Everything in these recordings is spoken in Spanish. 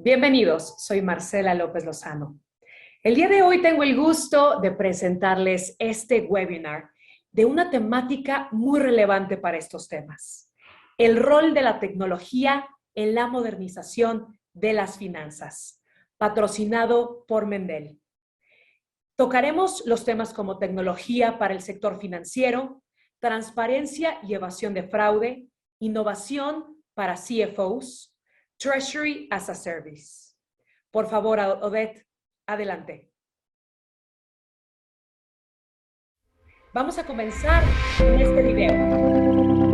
Bienvenidos, soy Marcela López Lozano. El día de hoy tengo el gusto de presentarles este webinar de una temática muy relevante para estos temas: el rol de la tecnología en la modernización de las finanzas, patrocinado por Mendel. Tocaremos los temas como tecnología para el sector financiero, transparencia y evasión de fraude, innovación para CFOs, Treasury as a Service. Por favor, Odette, adelante. Vamos a comenzar con este video.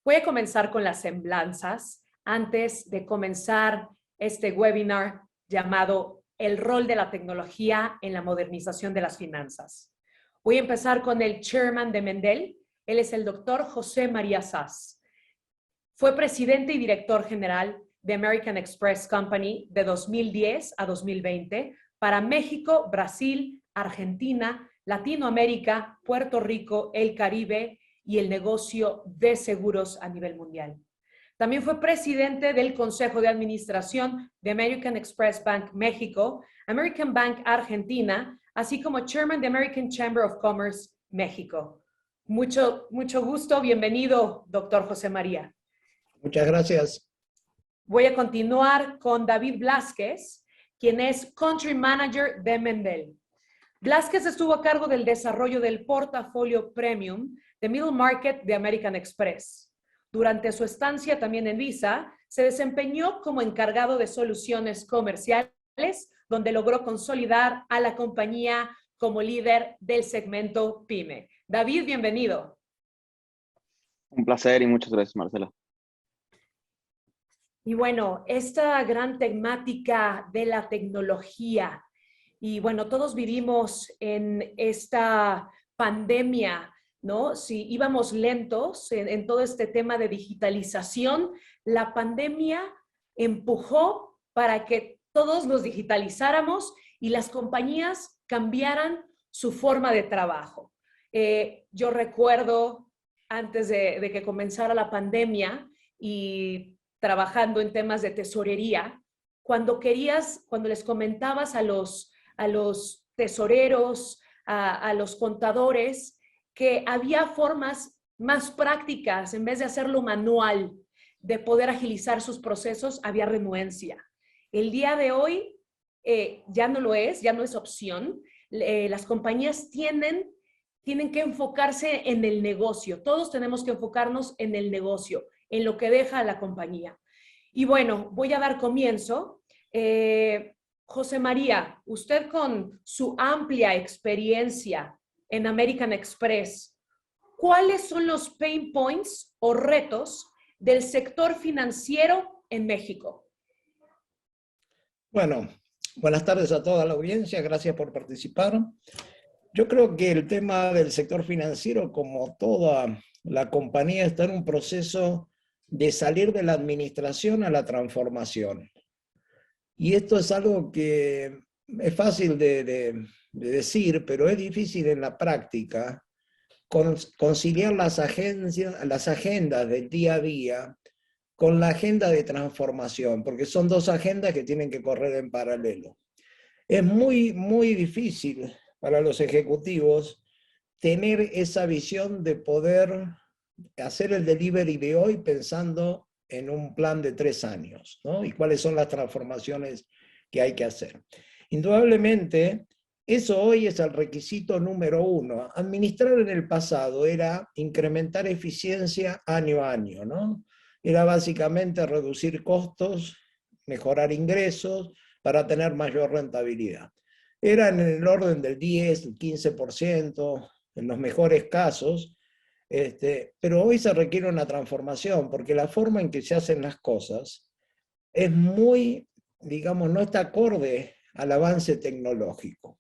Voy a comenzar con las semblanzas antes de comenzar este webinar llamado El rol de la tecnología en la modernización de las finanzas. Voy a empezar con el chairman de Mendel. Él es el doctor José María Sass. Fue presidente y director general de American Express Company de 2010 a 2020 para México, Brasil, Argentina, Latinoamérica, Puerto Rico, el Caribe y el negocio de seguros a nivel mundial. También fue presidente del Consejo de Administración de American Express Bank México, American Bank Argentina, así como chairman de American Chamber of Commerce México. Mucho gusto, bienvenido, doctor José María. Muchas gracias. Voy a continuar con David Blázquez, quien es Country Manager de Mendel. Blázquez estuvo a cargo del desarrollo del portafolio premium de Middle Market de American Express. Durante su estancia también en Visa, se desempeñó como encargado de soluciones comerciales, donde logró consolidar a la compañía como líder del segmento PYME. David, bienvenido. Un placer y muchas gracias, Marcela. Y bueno, esta gran temática de la tecnología, y bueno, todos vivimos en esta pandemia, ¿no? Si íbamos lentos en todo este tema de digitalización, la pandemia empujó para que todos nos digitalizáramos y las compañías cambiaran su forma de trabajo. Yo recuerdo antes de que comenzara la pandemia y trabajando en temas de tesorería, cuando les comentabas a los tesoreros, a los contadores, que había formas más prácticas, en vez de hacerlo manual, de poder agilizar sus procesos, había renuencia. El día de hoy ya no lo es, ya no es opción. Las compañías tienen que enfocarse en el negocio. Todos tenemos que enfocarnos en el negocio, en lo que deja la compañía. Y bueno, voy a dar comienzo. José María, usted con su amplia experiencia en American Express, ¿cuáles son los pain points o retos del sector financiero en México? Bueno, buenas tardes a toda la audiencia, gracias por participar. Yo creo que el tema del sector financiero, como toda la compañía, está en un proceso de salir de la administración a la transformación. Y esto es algo que es fácil de decir, pero es difícil en la práctica conciliar las agendas del día a día con la agenda de transformación, porque son dos agendas que tienen que correr en paralelo. Es muy difícil para los ejecutivos tener esa visión de poder hacer el delivery de hoy pensando en un plan de 3 años, ¿no? Y cuáles son las transformaciones que hay que hacer. Indudablemente, eso hoy es el requisito número 1. Administrar en el pasado era incrementar eficiencia año a año, ¿no? Era básicamente reducir costos, mejorar ingresos para tener mayor rentabilidad. Era en el orden del 10, el 15%, en los mejores casos, Pero hoy se requiere una transformación, porque la forma en que se hacen las cosas es muy, digamos, no está acorde al avance tecnológico,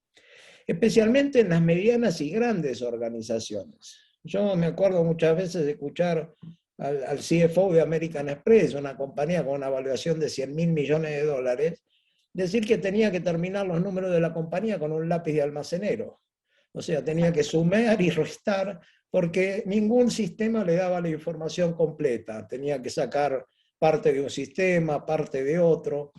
especialmente en las medianas y grandes organizaciones. Yo me acuerdo muchas veces de escuchar al CFO de American Express, una compañía con una evaluación de 100.000 millones de dólares, decir que tenía que terminar los números de la compañía con un lápiz de almacenero. O sea, tenía que sumar y restar porque ningún sistema le daba la información completa. Tenía que sacar parte de un sistema, parte de otro.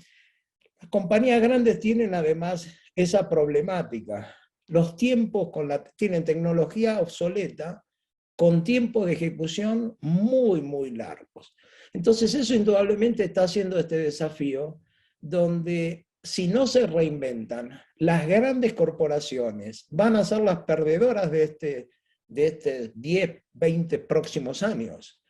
Las compañías grandes tienen además esa problemática. Los tiempos tienen tecnología obsoleta con tiempos de ejecución muy, muy largos. Entonces eso indudablemente está haciendo este desafío donde si no se reinventan, las grandes corporaciones van a ser las perdedoras de este 10, 20 próximos años.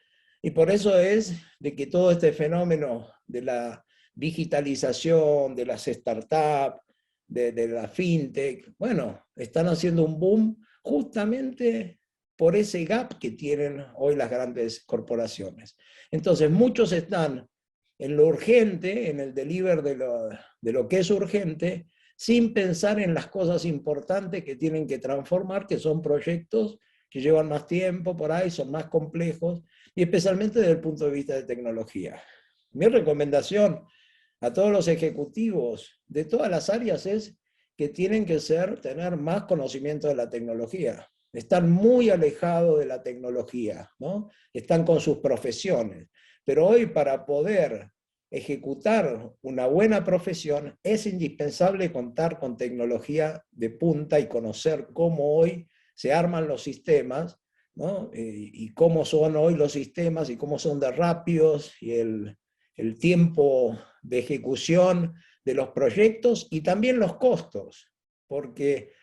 Y por eso es de que todo este fenómeno de la digitalización, de las startups, de la fintech, bueno, están haciendo un boom justamente por ese gap que tienen hoy las grandes corporaciones. Entonces, muchos están en lo urgente, en el deliver de lo que es urgente, sin pensar en las cosas importantes que tienen que transformar, que son proyectos que llevan más tiempo por ahí, son más complejos, y especialmente desde el punto de vista de tecnología. Mi recomendación a todos los ejecutivos de todas las áreas es que tienen que tener más conocimiento de la tecnología. Están muy alejados de la tecnología, ¿no? Están con sus profesiones. Pero hoy para poder ejecutar una buena profesión es indispensable contar con tecnología de punta y conocer cómo hoy se arman los sistemas, ¿no? Y cómo son hoy los sistemas y cómo son de rápidos y el tiempo de ejecución de los proyectos y también los costos, porque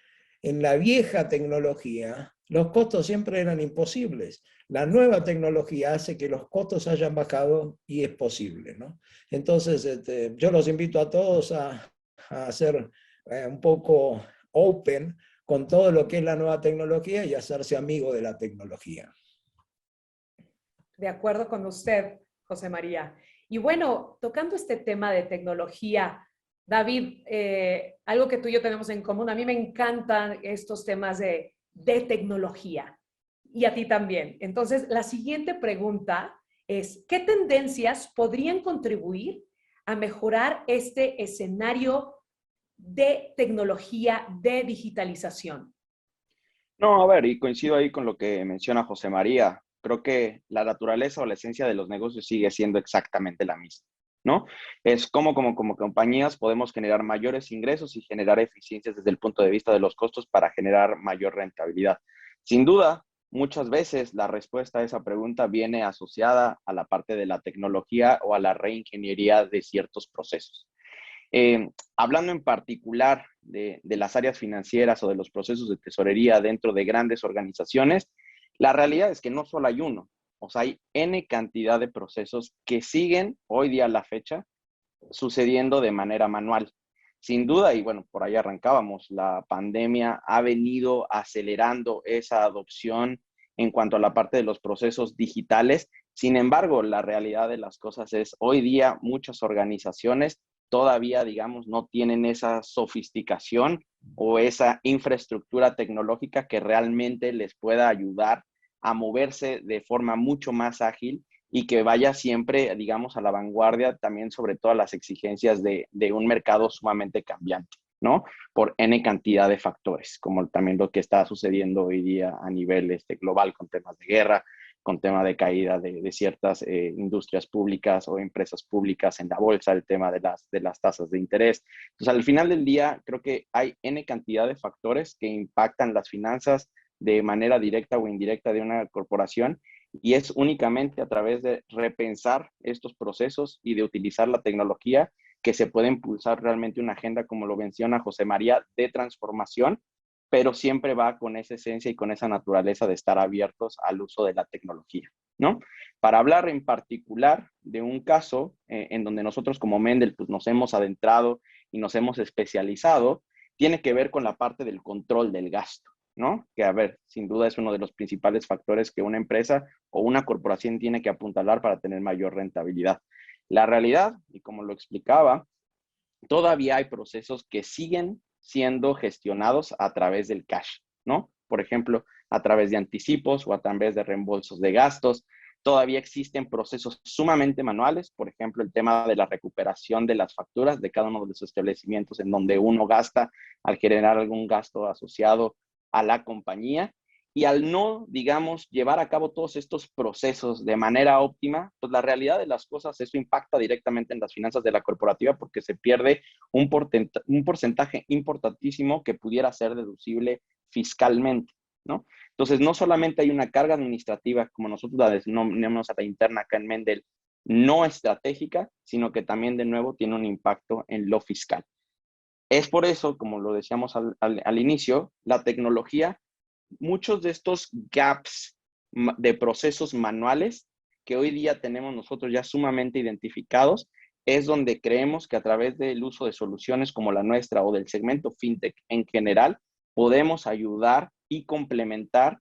en la vieja tecnología los costos siempre eran imposibles. La nueva tecnología hace que los costos hayan bajado y es posible, ¿no? Entonces, yo los invito a todos a ser un poco open con todo lo que es la nueva tecnología y hacerse amigo de la tecnología. De acuerdo con usted, José María. Y bueno, tocando este tema de tecnología, David, algo que tú y yo tenemos en común, a mí me encantan estos temas de tecnología y a ti también. Entonces, la siguiente pregunta es, ¿qué tendencias podrían contribuir a mejorar este escenario de tecnología, de digitalización? No, a ver, y coincido ahí con lo que menciona José María. Creo que la naturaleza o la esencia de los negocios sigue siendo exactamente la misma, ¿no? Es como compañías podemos generar mayores ingresos y generar eficiencias desde el punto de vista de los costos para generar mayor rentabilidad. Sin duda, muchas veces la respuesta a esa pregunta viene asociada a la parte de la tecnología o a la reingeniería de ciertos procesos. Hablando en particular de las áreas financieras o de los procesos de tesorería dentro de grandes organizaciones, la realidad es que no solo hay uno, o sea, hay N cantidad de procesos que siguen hoy día a la fecha sucediendo de manera manual. Sin duda, y bueno, por ahí arrancábamos, la pandemia ha venido acelerando esa adopción en cuanto a la parte de los procesos digitales. Sin embargo, la realidad de las cosas es, hoy día muchas organizaciones todavía, digamos, no tienen esa sofisticación o esa infraestructura tecnológica que realmente les pueda ayudar a moverse de forma mucho más ágil y que vaya siempre, digamos, a la vanguardia también sobre todas las exigencias de un mercado sumamente cambiante, ¿no? Por N cantidad de factores, como también lo que está sucediendo hoy día a nivel global con temas de guerra, con tema de caída de ciertas industrias públicas o empresas públicas en la bolsa, el tema de las tasas de interés. Entonces, al final del día, creo que hay N cantidad de factores que impactan las finanzas de manera directa o indirecta de una corporación, y es únicamente a través de repensar estos procesos y de utilizar la tecnología que se puede impulsar realmente una agenda, como lo menciona José María, de transformación, pero siempre va con esa esencia y con esa naturaleza de estar abiertos al uso de la tecnología, ¿no? Para hablar en particular de un caso en donde nosotros como Mendel pues, nos hemos adentrado y nos hemos especializado, tiene que ver con la parte del control del gasto, ¿no? Que, a ver, sin duda es uno de los principales factores que una empresa o una corporación tiene que apuntalar para tener mayor rentabilidad. La realidad, y como lo explicaba, todavía hay procesos que siguen siendo gestionados a través del cash, ¿no? Por ejemplo, a través de anticipos o a través de reembolsos de gastos. Todavía existen procesos sumamente manuales, por ejemplo, el tema de la recuperación de las facturas de cada uno de los establecimientos en donde uno gasta al generar algún gasto asociado a la compañía. Y al no, digamos, llevar a cabo todos estos procesos de manera óptima, pues la realidad de las cosas, eso impacta directamente en las finanzas de la corporativa porque se pierde un porcentaje importantísimo que pudiera ser deducible fiscalmente, ¿no? Entonces, no solamente hay una carga administrativa, como nosotros la denominamos a la interna acá en Mendel, no estratégica, sino que también, de nuevo, tiene un impacto en lo fiscal. Es por eso, como lo decíamos al inicio, la tecnología, muchos de estos gaps de procesos manuales que hoy día tenemos nosotros ya sumamente identificados, es donde creemos que a través del uso de soluciones como la nuestra o del segmento fintech en general, podemos ayudar y complementar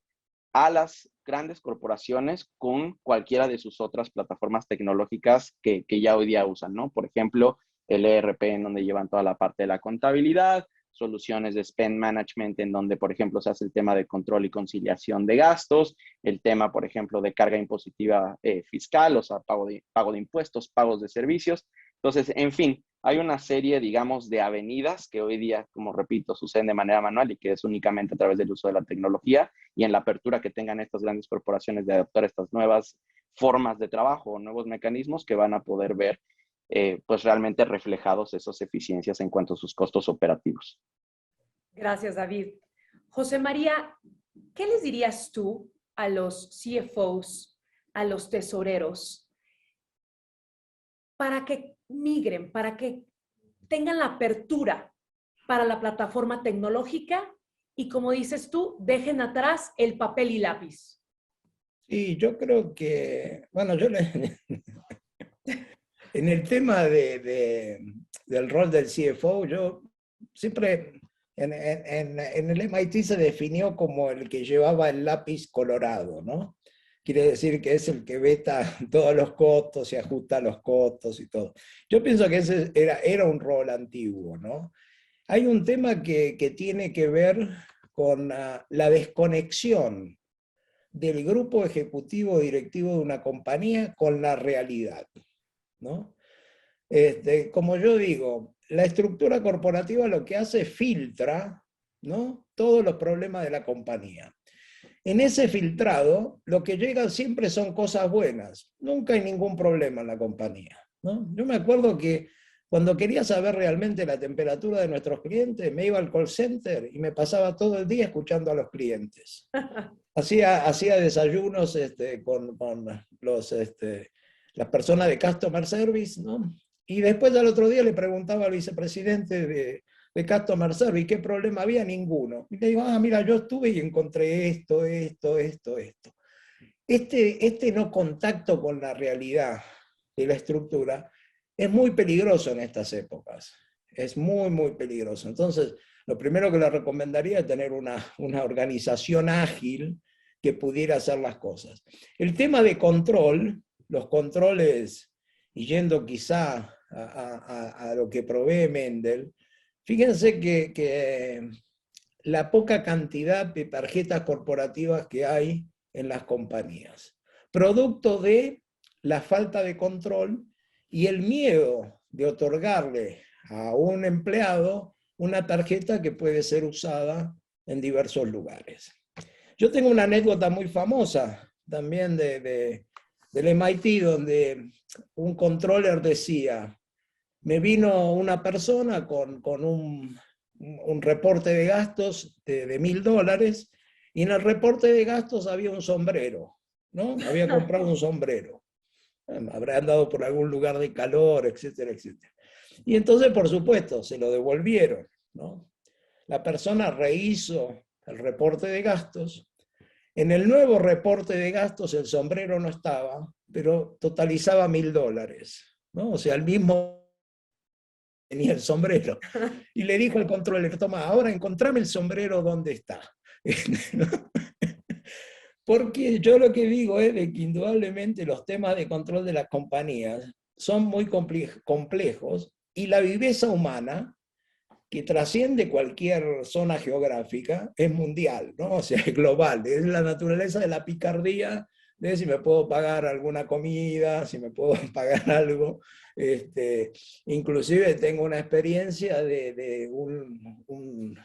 a las grandes corporaciones con cualquiera de sus otras plataformas tecnológicas que ya hoy día usan, ¿no? Por ejemplo, el ERP en donde llevan toda la parte de la contabilidad, soluciones de spend management en donde, por ejemplo, se hace el tema de control y conciliación de gastos, el tema, por ejemplo, de carga impositiva fiscal, o sea, pago de impuestos, pagos de servicios. Entonces, en fin, hay una serie, digamos, de avenidas que hoy día, como repito, suceden de manera manual y que es únicamente a través del uso de la tecnología y en la apertura que tengan estas grandes corporaciones de adoptar estas nuevas formas de trabajo o nuevos mecanismos que van a poder ver pues realmente reflejados esas eficiencias en cuanto a sus costos operativos. Gracias, David. José María, ¿qué les dirías tú a los CFOs, a los tesoreros, para que migren, para que tengan la apertura para la plataforma tecnológica y, como dices tú, dejen atrás el papel y lápiz? Sí, yo creo que, bueno, en el tema del rol del CFO, yo siempre en el MIT se definió como el que llevaba el lápiz colorado, ¿no? Quiere decir que es el que veta todos los costos y ajusta los costos y todo. Yo pienso que ese era un rol antiguo, ¿no? Hay un tema que tiene que ver con la desconexión del grupo ejecutivo directivo de una compañía con la realidad, ¿no? Como yo digo, la estructura corporativa lo que hace es filtra, ¿no?, todos los problemas de la compañía. En ese filtrado, lo que llega siempre son cosas buenas. Nunca hay ningún problema en la compañía, ¿no? Yo me acuerdo que cuando quería saber realmente la temperatura de nuestros clientes, me iba al call center y me pasaba todo el día escuchando a los clientes. Hacía desayunos con las personas de Customer Service, ¿no? Y después al otro día le preguntaba al vicepresidente de Customer Service qué problema había, ninguno. Y le digo, mira, yo estuve y encontré esto. Este no contacto con la realidad de la estructura es muy peligroso en estas épocas. Es muy, muy peligroso. Entonces, lo primero que le recomendaría es tener una organización ágil que pudiera hacer las cosas. El tema de control, los controles, y yendo quizá a lo que provee Mendel, fíjense que la poca cantidad de tarjetas corporativas que hay en las compañías, producto de la falta de control y el miedo de otorgarle a un empleado una tarjeta que puede ser usada en diversos lugares. Yo tengo una anécdota muy famosa también del MIT, donde un controller decía, me vino una persona con un reporte de gastos de $1.000 y en el reporte de gastos había un sombrero, ¿no? Había comprado un sombrero. Habrá andado por algún lugar de calor, etcétera, etcétera. Y entonces, por supuesto, se lo devolvieron, ¿no? La persona rehizo el reporte de gastos. En el nuevo reporte de gastos el sombrero no estaba, pero totalizaba $1.000, ¿no? O sea, el mismo tenía el sombrero. Y le dijo al controller, toma, ahora encontrame el sombrero, ¿dónde está? ¿no? Porque yo lo que digo es de que indudablemente los temas de control de las compañías son muy complejos y la viveza humana, que trasciende cualquier zona geográfica, es mundial, ¿no? O sea, es global, es la naturaleza de la picardía, de si me puedo pagar alguna comida, si me puedo pagar algo. Inclusive tengo una experiencia de un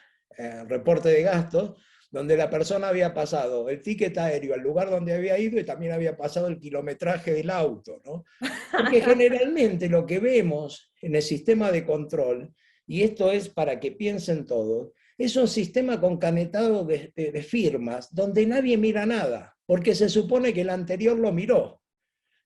reporte de gastos donde la persona había pasado el ticket aéreo al lugar donde había ido y también había pasado el kilometraje del auto, ¿no? Porque generalmente lo que vemos en el sistema de control, y esto es para que piensen todos, es un sistema concanetado de firmas donde nadie mira nada, porque se supone que el anterior lo miró.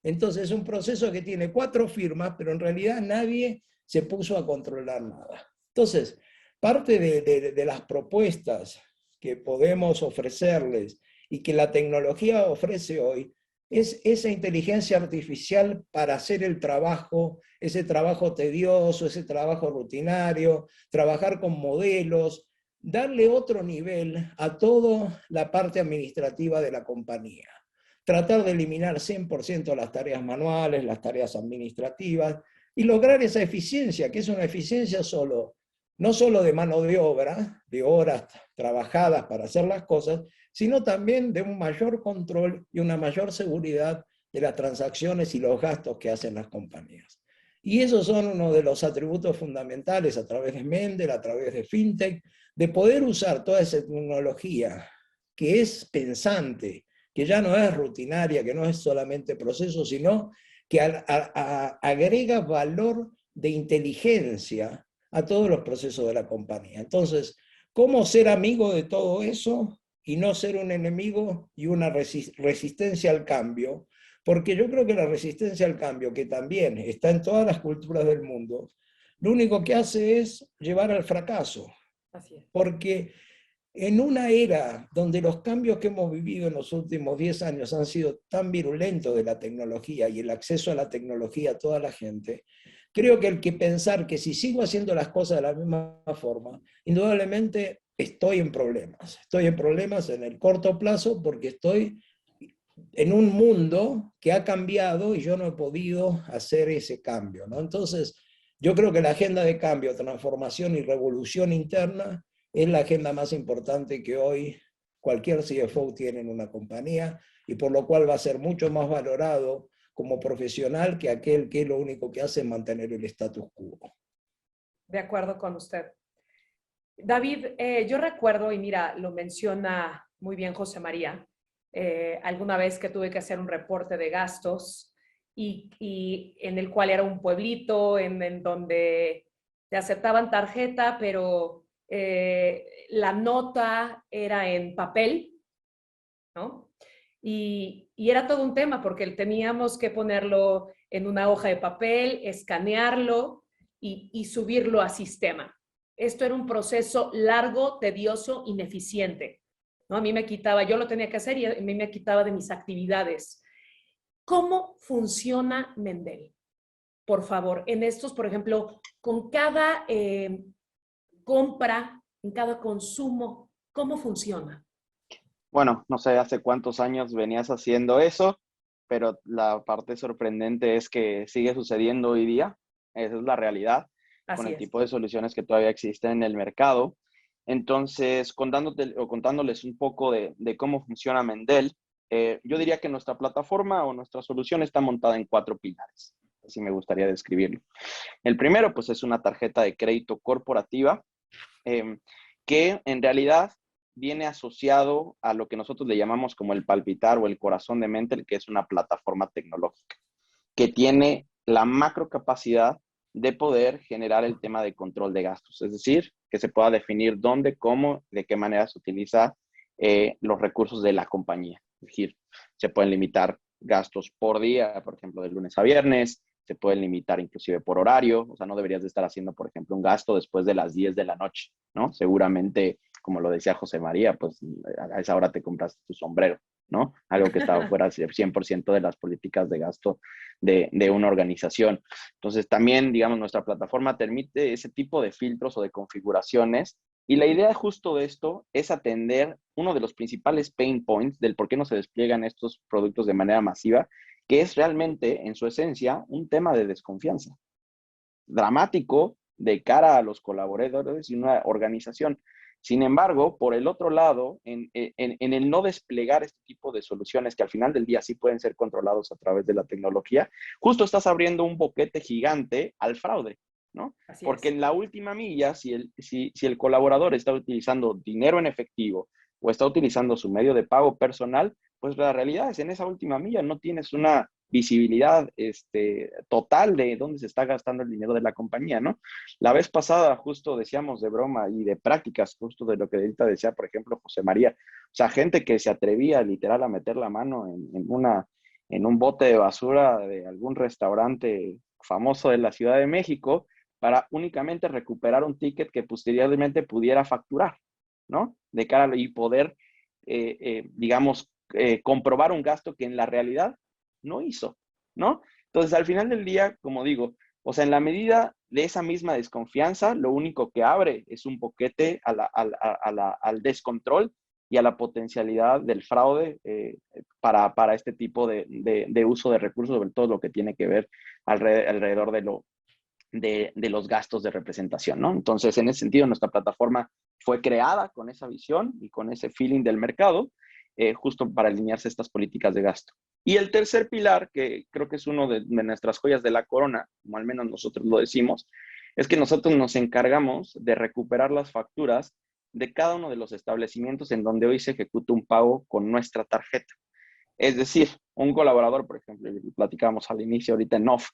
Entonces es un proceso que tiene 4 firmas, pero en realidad nadie se puso a controlar nada. Entonces, parte de las propuestas que podemos ofrecerles y que la tecnología ofrece hoy es esa inteligencia artificial para hacer el trabajo, ese trabajo tedioso, ese trabajo rutinario, trabajar con modelos, darle otro nivel a toda la parte administrativa de la compañía. Tratar de eliminar 100% las tareas manuales, las tareas administrativas y lograr esa eficiencia, que es una eficiencia no solo de mano de obra, de horas trabajadas para hacer las cosas, sino también de un mayor control y una mayor seguridad de las transacciones y los gastos que hacen las compañías. Y esos son uno de los atributos fundamentales a través de Mendel, a través de FinTech, de poder usar toda esa tecnología que es pensante, que ya no es rutinaria, que no es solamente proceso, sino que agrega valor de inteligencia a todos los procesos de la compañía. Entonces, ¿cómo ser amigo de todo eso y no ser un enemigo y una resistencia al cambio? Porque yo creo que la resistencia al cambio, que también está en todas las culturas del mundo, lo único que hace es llevar al fracaso. Así es. Porque en una era donde los cambios que hemos vivido en los últimos 10 años han sido tan virulentos de la tecnología y el acceso a la tecnología a toda la gente, creo que el que pensar que si sigo haciendo las cosas de la misma forma, indudablemente estoy en problemas. Estoy en problemas en el corto plazo porque estoy en un mundo que ha cambiado y yo no he podido hacer ese cambio, ¿no? Entonces, yo creo que la agenda de cambio, transformación y revolución interna es la agenda más importante que hoy cualquier CFO tiene en una compañía y por lo cual va a ser mucho más valorado como profesional que aquel que lo único que hace es mantener el status quo. De acuerdo con usted. David, yo recuerdo, y mira, lo menciona muy bien José María, alguna vez que tuve que hacer un reporte de gastos y en el cual era un pueblito en donde te aceptaban tarjeta, pero la nota era en papel, ¿no? Y era todo un tema porque teníamos que ponerlo en una hoja de papel, escanearlo y subirlo a sistema. Esto era un proceso largo, tedioso, ineficiente, ¿no? A mí me quitaba, yo lo tenía que hacer y a mí me quitaba de mis actividades. ¿Cómo funciona Mendel? Por favor, en estos, por ejemplo, con cada compra, en cada consumo, ¿cómo funciona? Bueno, no sé hace cuántos años venías haciendo eso, pero la parte sorprendente es que sigue sucediendo hoy día. Esa es la realidad con Así el es. tipo de soluciones que todavía existen en el mercado. Entonces, contándoles un poco de cómo funciona Mendel, yo diría que nuestra plataforma o nuestra solución está montada en 4 pilares. Así me gustaría describirlo. El primero, pues, es una tarjeta de crédito corporativa que en realidad viene asociado a lo que nosotros le llamamos como el palpitar o el corazón de Mendel, que es una plataforma tecnológica que tiene la macro capacidad de poder generar el tema de control de gastos, es decir, que se pueda definir dónde, cómo, de qué manera se utiliza los recursos de la compañía. Es decir, se pueden limitar gastos por día, por ejemplo, de lunes a viernes, se pueden limitar inclusive por horario, o sea, no deberías de estar haciendo, por ejemplo, un gasto después de las 10 de la noche, ¿no? Seguramente, como lo decía José María, pues a esa hora te compras tu sombrero, ¿no? Algo que estaba fuera 100% de las políticas de gasto de una organización. Entonces, también, digamos, nuestra plataforma permite ese tipo de filtros o de configuraciones Y la idea justo de esto es atender uno de los principales pain points del por qué no se despliegan estos productos de manera masiva, que es realmente, en su esencia, un tema de desconfianza dramático de cara a los colaboradores y una organización. Sin embargo, por el otro lado, en el no desplegar este tipo de soluciones que al final del día sí pueden ser controlados a través de la tecnología, justo estás abriendo un boquete gigante al fraude, ¿no? Así Porque es. en la última milla, si el colaborador está utilizando dinero en efectivo o está utilizando su medio de pago personal, pues la realidad es en esa última milla no tienes una visibilidad total de dónde se está gastando el dinero de la compañía, ¿no? La vez pasada justo decíamos de broma y de prácticas, justo de lo que ahorita decía, por ejemplo, José María, o sea, gente que se atrevía literal a meter la mano en un bote de basura de algún restaurante famoso de la Ciudad de México para únicamente recuperar un ticket que posteriormente pudiera facturar, ¿no? De cara y poder, digamos, comprobar un gasto que en la realidad no hizo, ¿no? Entonces, al final del día, como digo, o sea, en la medida de esa misma desconfianza, lo único que abre es un boquete al descontrol y a la potencialidad del fraude para este tipo de uso de recursos, sobre todo lo que tiene que ver alrededor de los gastos de representación, ¿no? Entonces, en ese sentido, nuestra plataforma fue creada con esa visión y con ese feeling del mercado, justo para alinearse a estas políticas de gasto. Y el tercer pilar, que creo que es uno de nuestras joyas de la corona, como al menos nosotros lo decimos, es que nosotros nos encargamos de recuperar las facturas de cada uno de los establecimientos en donde hoy se ejecuta un pago con nuestra tarjeta. Es decir, un colaborador, por ejemplo, platicábamos al inicio ahorita en off,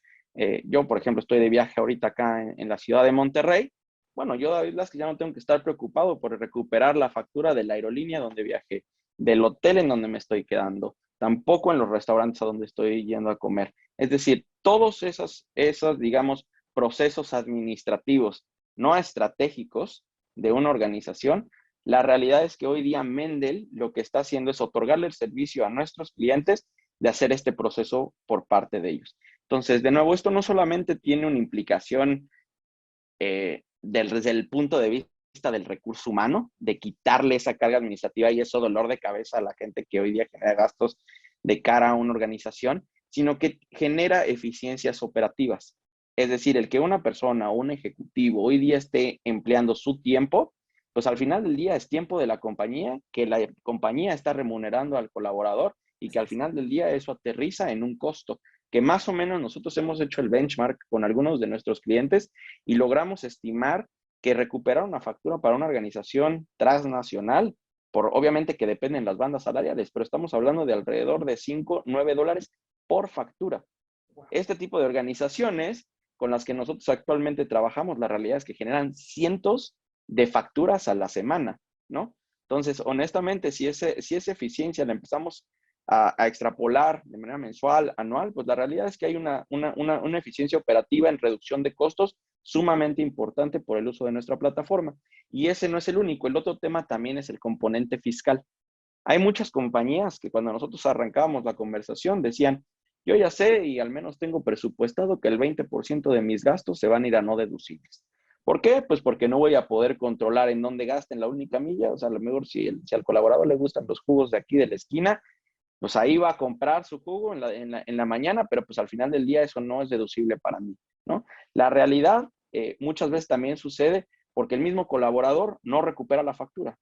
yo, por ejemplo, estoy de viaje ahorita acá en la ciudad de Monterrey. Bueno, yo, David Vázquez, ya no tengo que estar preocupado por recuperar la factura de la aerolínea donde viajé, del hotel en donde me estoy quedando, tampoco en los restaurantes a donde estoy yendo a comer. Es decir, todos esos, digamos, procesos administrativos no estratégicos de una organización, la realidad es que hoy día Mendel lo que está haciendo es otorgarle el servicio a nuestros clientes de hacer este proceso por parte de ellos. Entonces, de nuevo, esto no solamente tiene una implicación desde el punto de vista del recurso humano, de quitarle esa carga administrativa y ese dolor de cabeza a la gente que hoy día genera gastos de cara a una organización, sino que genera eficiencias operativas. Es decir, el que una persona o un ejecutivo hoy día esté empleando su tiempo, pues al final del día es tiempo de la compañía, que la compañía está remunerando al colaborador y que al final del día eso aterriza en un costo que más o menos nosotros hemos hecho el benchmark con algunos de nuestros clientes y logramos estimar que recuperar una factura para una organización transnacional, por obviamente que dependen las bandas salariales, pero estamos hablando de alrededor de 5, 9 dólares por factura. Este tipo de organizaciones con las que nosotros actualmente trabajamos, la realidad es que generan cientos de facturas a la semana, ¿no? Entonces, honestamente, si esa eficiencia la empezamos a extrapolar de manera mensual, anual, pues la realidad es que hay una eficiencia operativa en reducción de costos sumamente importante por el uso de nuestra plataforma. Y ese no es el único. El otro tema también es el componente fiscal. Hay muchas compañías que cuando nosotros arrancábamos la conversación decían, yo ya sé y al menos tengo presupuestado que el 20% de mis gastos se van a ir a no deducibles. ¿Por qué? Pues porque no voy a poder controlar en dónde gasten la única milla. O sea, a lo mejor si al colaborador le gustan los jugos de aquí de la esquina, pues ahí va a comprar su jugo en la mañana, pero pues al final del día eso no es deducible para mí, ¿no? La realidad muchas veces también sucede porque el mismo colaborador no recupera la factura.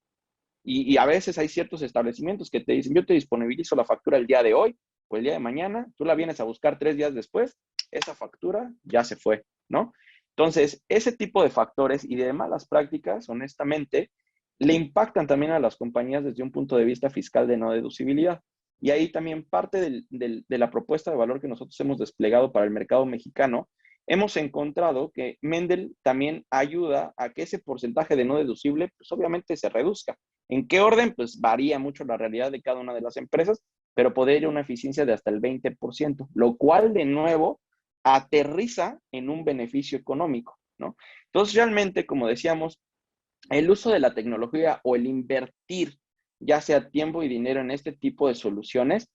Y a veces hay ciertos establecimientos que te dicen, yo te disponibilizo la factura el día de hoy o el día de mañana, tú la vienes a buscar 3 días después, esa factura ya se fue, ¿no? Entonces, ese tipo de factores y de malas prácticas, honestamente, le impactan también a las compañías desde un punto de vista fiscal de no deducibilidad. Y ahí también parte de la propuesta de valor que nosotros hemos desplegado para el mercado mexicano, hemos encontrado que Mendel también ayuda a que ese porcentaje de no deducible, pues obviamente se reduzca. ¿En qué orden? Pues varía mucho la realidad de cada una de las empresas, pero podría ir a una eficiencia de hasta el 20%, lo cual de nuevo aterriza en un beneficio económico, ¿no? Entonces realmente, como decíamos, el uso de la tecnología o el invertir ya sea tiempo y dinero en este tipo de soluciones,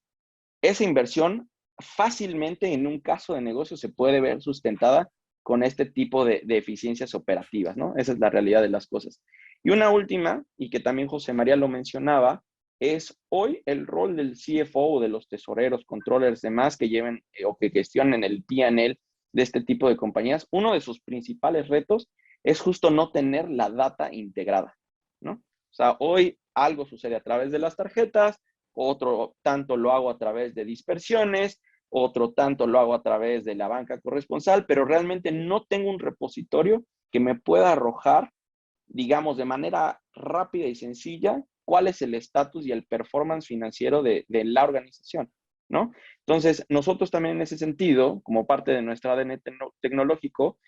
esa inversión fácilmente en un caso de negocio se puede ver sustentada con este tipo de eficiencias operativas, ¿no? Esa es la realidad de las cosas. Y una última, y que también José María lo mencionaba, es hoy el rol del CFO, de los tesoreros, controllers, demás que lleven o que gestionen el P&L de este tipo de compañías. Uno de sus principales retos es justo no tener la data integrada, ¿no? O sea, hoy algo sucede a través de las tarjetas, otro tanto lo hago a través de dispersiones, otro tanto lo hago a través de la banca corresponsal, pero realmente no tengo un repositorio que me pueda arrojar, digamos, de manera rápida y sencilla, cuál es el estatus y el performance financiero de la organización, ¿no? Entonces, nosotros también en ese sentido, como parte de nuestro ADN tecnológico,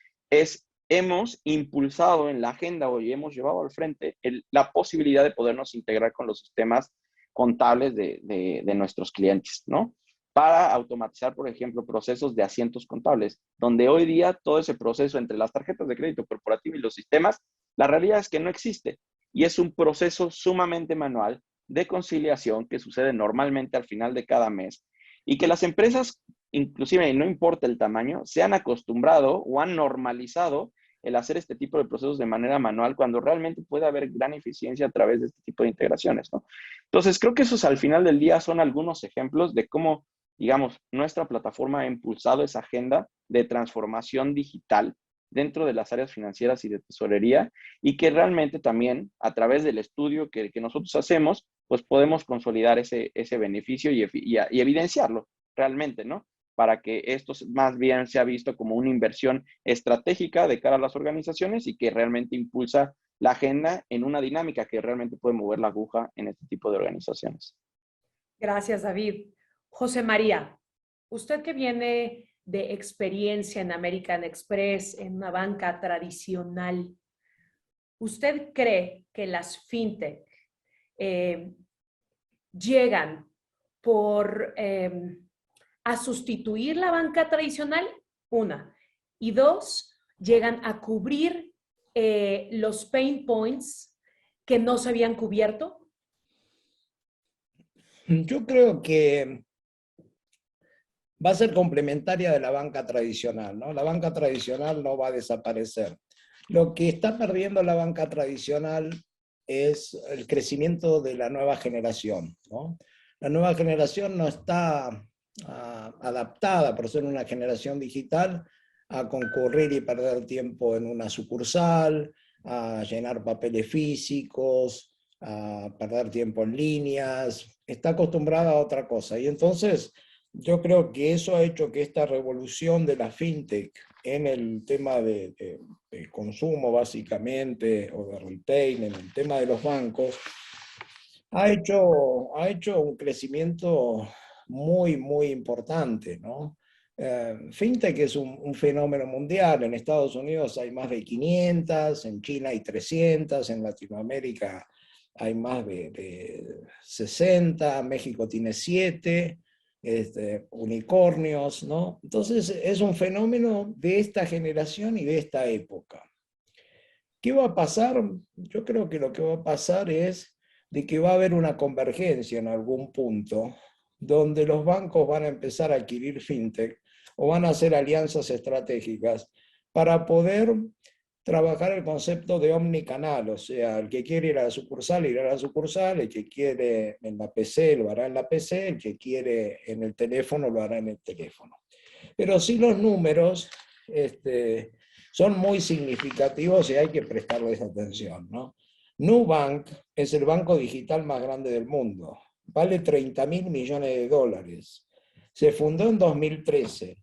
hemos impulsado en la agenda y hemos llevado al frente la posibilidad de podernos integrar con los sistemas contables de nuestros clientes, ¿no? Para automatizar, por ejemplo, procesos de asientos contables, donde hoy día todo ese proceso entre las tarjetas de crédito corporativo y los sistemas, la realidad es que no existe y es un proceso sumamente manual de conciliación que sucede normalmente al final de cada mes y que las empresas, inclusive no importa el tamaño, se han acostumbrado o han normalizado el hacer este tipo de procesos de manera manual cuando realmente puede haber gran eficiencia a través de este tipo de integraciones, ¿no? Entonces, creo que esos al final del día son algunos ejemplos de cómo, digamos, nuestra plataforma ha impulsado esa agenda de transformación digital dentro de las áreas financieras y de tesorería y que realmente también a través del estudio que nosotros hacemos, pues podemos consolidar ese beneficio y evidenciarlo realmente, ¿no? Para que esto más bien sea visto como una inversión estratégica de cara a las organizaciones y que realmente impulsa la agenda en una dinámica que realmente puede mover la aguja en este tipo de organizaciones. Gracias, David. José María, usted que viene de experiencia en American Express, en una banca tradicional, ¿usted cree que las fintech llegan a sustituir la banca tradicional? Una. Y dos, llegan a cubrir los pain points que no se habían cubierto. Yo creo que va a ser complementaria de la banca tradicional, ¿no? La banca tradicional no va a desaparecer. Lo que está perdiendo la banca tradicional es el crecimiento de la nueva generación, ¿no? La nueva generación no está adaptada, por ser una generación digital, a concurrir y perder tiempo en una sucursal, a llenar papeles físicos, a perder tiempo en líneas. Está acostumbrada a otra cosa. Y entonces yo creo que eso ha hecho que esta revolución de la fintech en el tema de consumo básicamente, o de retail, en el tema de los bancos, ha hecho un crecimiento muy, muy importante, ¿no? Fintech es un fenómeno mundial. En Estados Unidos hay más de 500, en China hay 300, en Latinoamérica hay más de 60, México tiene 7. Unicornios, ¿no? Entonces es un fenómeno de esta generación y de esta época. ¿Qué va a pasar? Yo creo que lo que va a pasar es de que va a haber una convergencia en algún punto donde los bancos van a empezar a adquirir fintech o van a hacer alianzas estratégicas para poder trabajar el concepto de omnicanal, o sea, el que quiere ir a la sucursal irá a la sucursal, el que quiere en la PC lo hará en la PC, el que quiere en el teléfono lo hará en el teléfono. Pero sí los números son muy significativos y hay que prestarles atención, ¿no? Nubank es el banco digital más grande del mundo, vale 30.000 millones de dólares. Se fundó en 2013.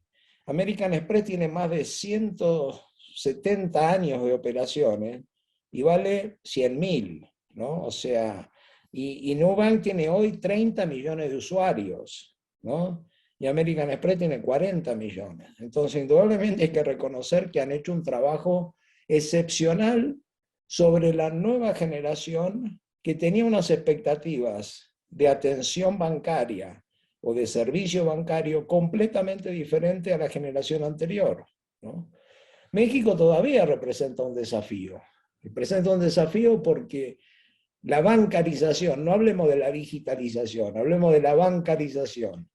American Express tiene más de 170 años de operaciones y vale 100.000, ¿no? O sea, y Nubank tiene hoy 30 millones de usuarios, ¿no? Y American Express tiene 40 millones. Entonces, indudablemente hay que reconocer que han hecho un trabajo excepcional sobre la nueva generación que tenía unas expectativas de atención bancaria o de servicio bancario completamente diferente a la generación anterior, ¿no? México todavía representa un desafío. Representa un desafío porque la bancarización, no hablemos de la digitalización, hablemos de la bancarización.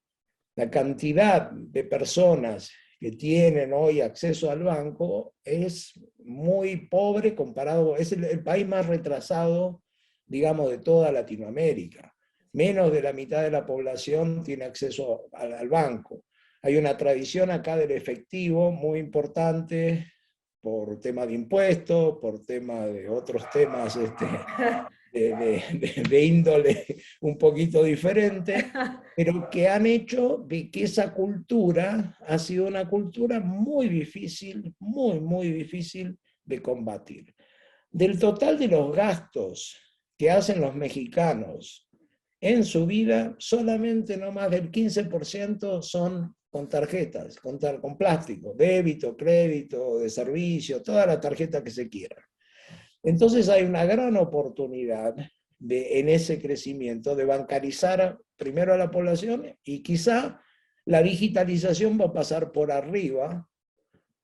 La cantidad de personas que tienen hoy acceso al banco es muy pobre comparado, es el país más retrasado, digamos, de toda Latinoamérica. Menos de la mitad de la población tiene acceso al banco. Hay una tradición acá del efectivo muy importante por tema de impuestos, por tema de otros temas de índole un poquito diferente, pero que han hecho de que esa cultura ha sido una cultura muy difícil, muy difícil de combatir. Del total de los gastos que hacen los mexicanos en su vida, solamente no más del 15% son con tarjetas, con plástico, débito, crédito, de servicio, toda la tarjeta que se quiera. Entonces hay una gran oportunidad en ese crecimiento de bancarizar primero a la población y quizá la digitalización va a pasar por arriba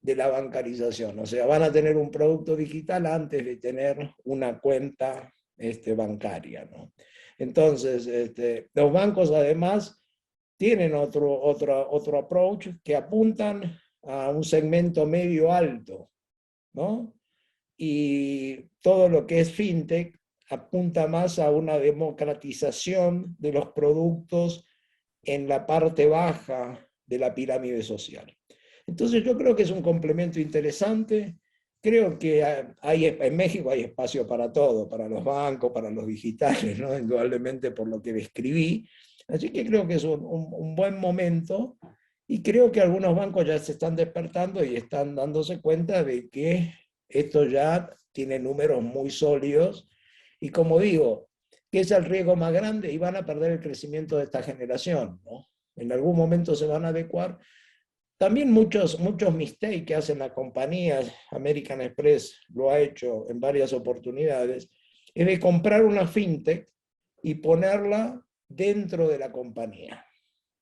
de la bancarización. O sea, van a tener un producto digital antes de tener una cuenta bancaria, ¿no? Entonces, los bancos además tienen otro approach que apuntan a un segmento medio alto, ¿no? Y todo lo que es fintech apunta más a una democratización de los productos en la parte baja de la pirámide social. Entonces yo creo que es un complemento interesante. Creo que en México hay espacio para todo, para los bancos, para los digitales, ¿no? Indudablemente por lo que describí. Así que creo que es un buen momento y creo que algunos bancos ya se están despertando y están dándose cuenta de que esto ya tiene números muy sólidos y como digo, que es el riesgo más grande y van a perder el crecimiento de esta generación, ¿no? En algún momento se van a adecuar. También muchos mistakes que hacen las compañías, American Express lo ha hecho en varias oportunidades, es de comprar una fintech y ponerla dentro de la compañía.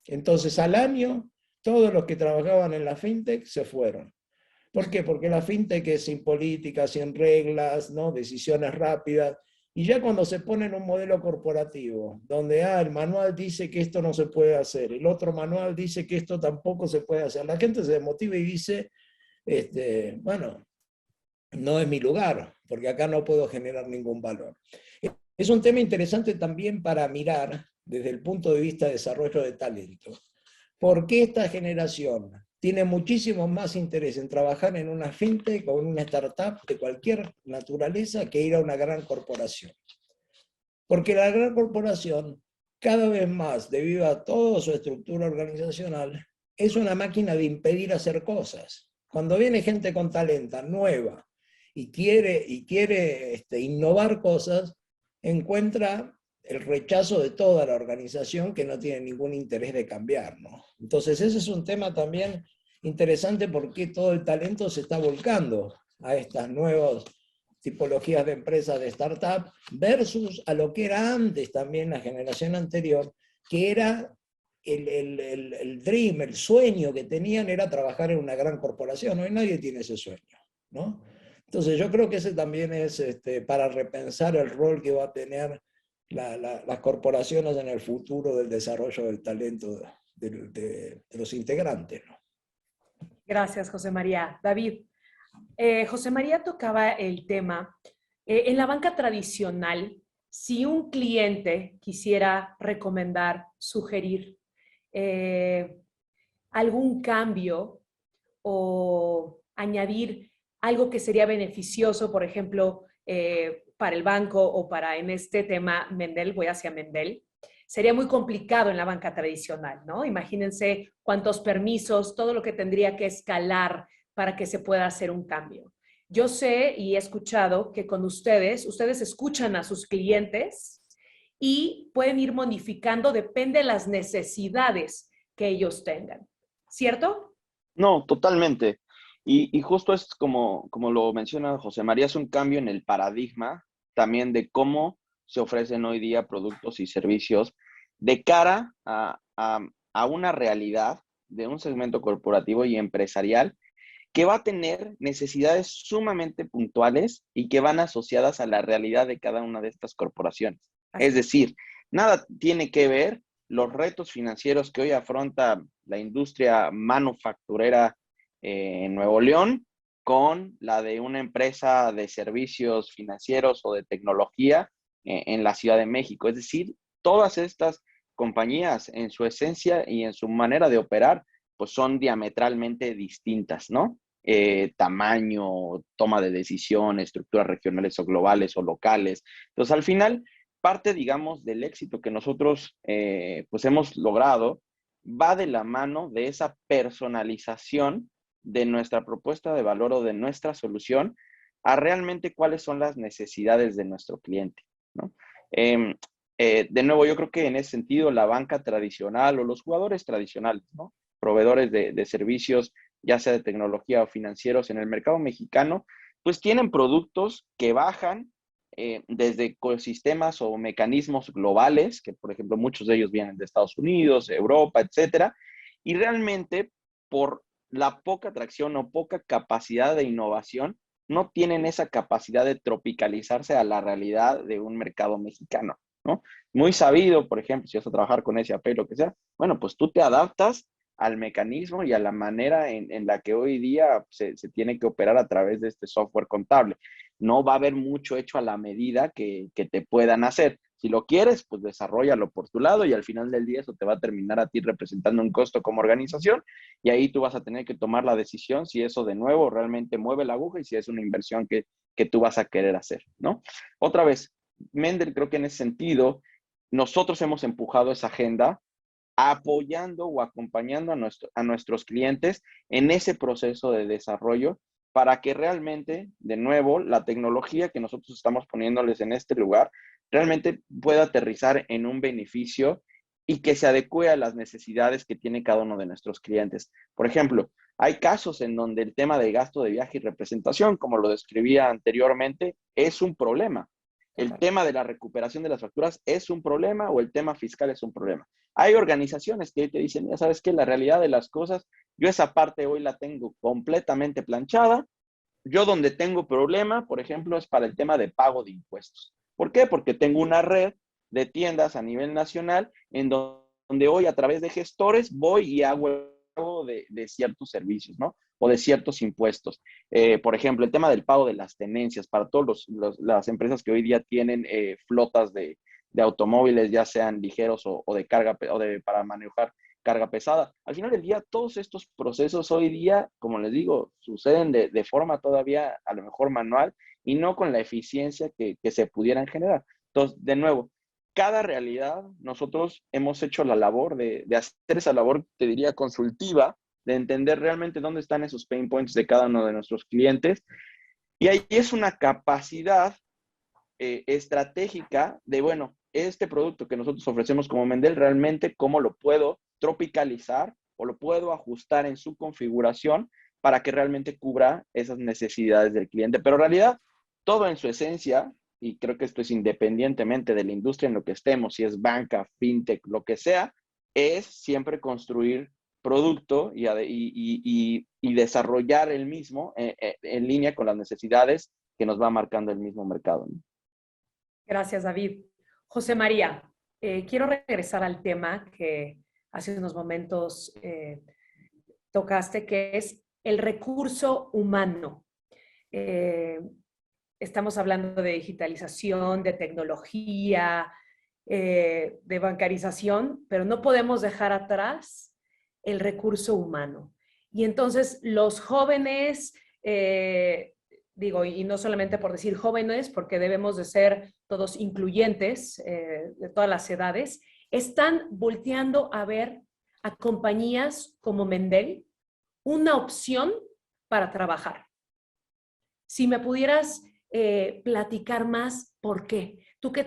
Entonces al año todos los que trabajaban en la fintech se fueron. ¿Por qué? Porque la fintech es sin políticas, sin reglas, ¿no? Decisiones rápidas. Y ya cuando se pone en un modelo corporativo, donde el manual dice que esto no se puede hacer, el otro manual dice que esto tampoco se puede hacer, la gente se desmotiva y dice, bueno, no es mi lugar, porque acá no puedo generar ningún valor. Es un tema interesante también para mirar desde el punto de vista de desarrollo de talento. ¿Por qué esta generación tiene muchísimo más interés en trabajar en una fintech o en una startup de cualquier naturaleza que ir a una gran corporación? Porque la gran corporación, cada vez más, debido a toda su estructura organizacional, es una máquina de impedir hacer cosas. Cuando viene gente con talento, nueva, y quiere innovar cosas, encuentra el rechazo de toda la organización que no tiene ningún interés de cambiar, ¿no? Entonces ese es un tema también interesante porque todo el talento se está volcando a estas nuevas tipologías de empresas de startup versus a lo que era antes también la generación anterior, que era el dream, el sueño que tenían era trabajar en una gran corporación. Hoy nadie tiene ese sueño, ¿no? Entonces yo creo que ese también es para repensar el rol que va a tener las corporaciones en el futuro del desarrollo del talento de los integrantes, ¿no? Gracias, José María. David, José María tocaba el tema. En la banca tradicional, si un cliente quisiera recomendar, sugerir algún cambio o añadir algo que sería beneficioso, por ejemplo, para el banco o para, en este tema, Mendel, voy hacia Mendel, sería muy complicado en la banca tradicional, ¿no? Imagínense cuántos permisos, todo lo que tendría que escalar para que se pueda hacer un cambio. Yo sé y he escuchado que con ustedes escuchan a sus clientes y pueden ir modificando, depende de las necesidades que ellos tengan, ¿cierto? No, totalmente. Y justo es como lo menciona José María, es un cambio en el paradigma también de cómo se ofrecen hoy día productos y servicios de cara a una realidad de un segmento corporativo y empresarial que va a tener necesidades sumamente puntuales y que van asociadas a la realidad de cada una de estas corporaciones. Es decir, nada tiene que ver los retos financieros que hoy afronta la industria manufacturera en Nuevo León con la de una empresa de servicios financieros o de tecnología en la Ciudad de México. Es decir, todas estas compañías en su esencia y en su manera de operar, pues son diametralmente distintas, ¿no? Tamaño, toma de decisiones, estructuras regionales o globales o locales. Entonces, al final, parte, digamos, del éxito que nosotros pues hemos logrado va de la mano de esa personalización de nuestra propuesta de valor o de nuestra solución a realmente cuáles son las necesidades de nuestro cliente, ¿no? De nuevo, yo creo que en ese sentido la banca tradicional o los jugadores tradicionales, ¿no? Proveedores de servicios, ya sea de tecnología o financieros en el mercado mexicano, pues tienen productos que bajan desde ecosistemas o mecanismos globales, que por ejemplo muchos de ellos vienen de Estados Unidos, Europa, etcétera, y realmente por la poca atracción o poca capacidad de innovación, no tienen esa capacidad de tropicalizarse a la realidad de un mercado mexicano, ¿no? Muy sabido, por ejemplo, si vas a trabajar con SAP o lo que sea, bueno, pues tú te adaptas al mecanismo y a la manera en la que hoy día se tiene que operar a través de este software contable. No va a haber mucho hecho a la medida que te puedan hacer. Si lo quieres, pues desarróllalo por tu lado y al final del día eso te va a terminar a ti representando un costo como organización y ahí tú vas a tener que tomar la decisión si eso de nuevo realmente mueve la aguja y si es una inversión que tú vas a querer hacer, ¿no? Otra vez, Mendel creo que en ese sentido nosotros hemos empujado esa agenda apoyando o acompañando a nuestros clientes en ese proceso de desarrollo para que realmente, de nuevo, la tecnología que nosotros estamos poniéndoles en este lugar realmente pueda aterrizar en un beneficio y que se adecue a las necesidades que tiene cada uno de nuestros clientes. Por ejemplo, hay casos en donde el tema de gasto de viaje y representación, como lo describía anteriormente, es un problema. El tema de la recuperación de las facturas es un problema o el tema fiscal es un problema. Hay organizaciones que te dicen, ya sabes que la realidad de las cosas, yo esa parte hoy la tengo completamente planchada. Yo donde tengo problema, por ejemplo, es para el tema de pago de impuestos. ¿Por qué? Porque tengo una red de tiendas a nivel nacional en donde hoy a través de gestores voy y hago de ciertos servicios, ¿no? O de ciertos impuestos. Por ejemplo, el tema del pago de las tenencias para todas las empresas que hoy día tienen flotas de automóviles, ya sean ligeros o de carga o para manejar carga pesada. Al final del día, todos estos procesos hoy día, como les digo, suceden de forma todavía a lo mejor manual y no con la eficiencia que se pudieran generar. Entonces, de nuevo, cada realidad, nosotros hemos hecho la labor de hacer esa labor, te diría, consultiva, de entender realmente dónde están esos pain points de cada uno de nuestros clientes. Y ahí es una capacidad estratégica de, bueno, este producto que nosotros ofrecemos como Mendel, realmente cómo lo puedo tropicalizar o lo puedo ajustar en su configuración para que realmente cubra esas necesidades del cliente. Pero en realidad, todo en su esencia, y creo que esto es independientemente de la industria en lo que estemos, si es banca, fintech, lo que sea, es siempre construir producto y desarrollar el mismo en línea con las necesidades que nos va marcando el mismo mercado, ¿no? Gracias, David. José María, quiero regresar al tema que hace unos momentos tocaste, que es el recurso humano. Estamos hablando de digitalización, de tecnología, de bancarización, pero no podemos dejar atrás el recurso humano. Y entonces los jóvenes, digo, y no solamente por decir jóvenes, porque debemos de ser todos incluyentes de todas las edades, están volteando a ver a compañías como Mendel una opción para trabajar. Si me pudieras platicar más, ¿por qué? Tú que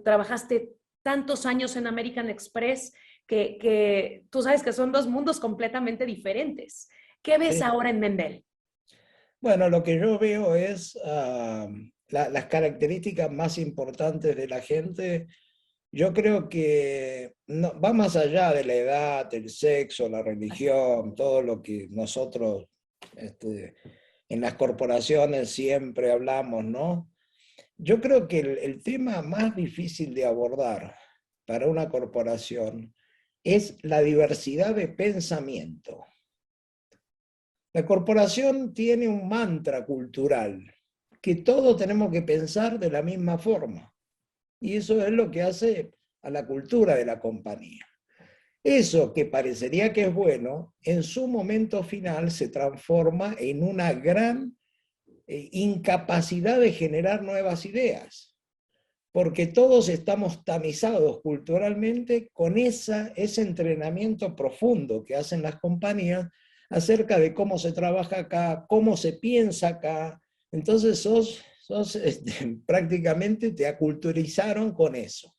trabajaste tantos años en American Express, que tú sabes que son dos mundos completamente diferentes. ¿Qué ves Sí. ahora en Mendel? Bueno, lo que yo veo es las características más importantes de la gente. Yo creo que no, va más allá de la edad, el sexo, la religión, todo lo que nosotros en las corporaciones siempre hablamos, ¿no? Yo creo que el tema más difícil de abordar para una corporación es la diversidad de pensamiento. La corporación tiene un mantra cultural, que todos tenemos que pensar de la misma forma. Y eso es lo que hace a la cultura de la compañía. Eso que parecería que es bueno, en su momento final se transforma en una gran incapacidad de generar nuevas ideas, porque todos estamos tamizados culturalmente con ese entrenamiento profundo que hacen las compañías acerca de cómo se trabaja acá, cómo se piensa acá. Entonces prácticamente te aculturizaron con eso.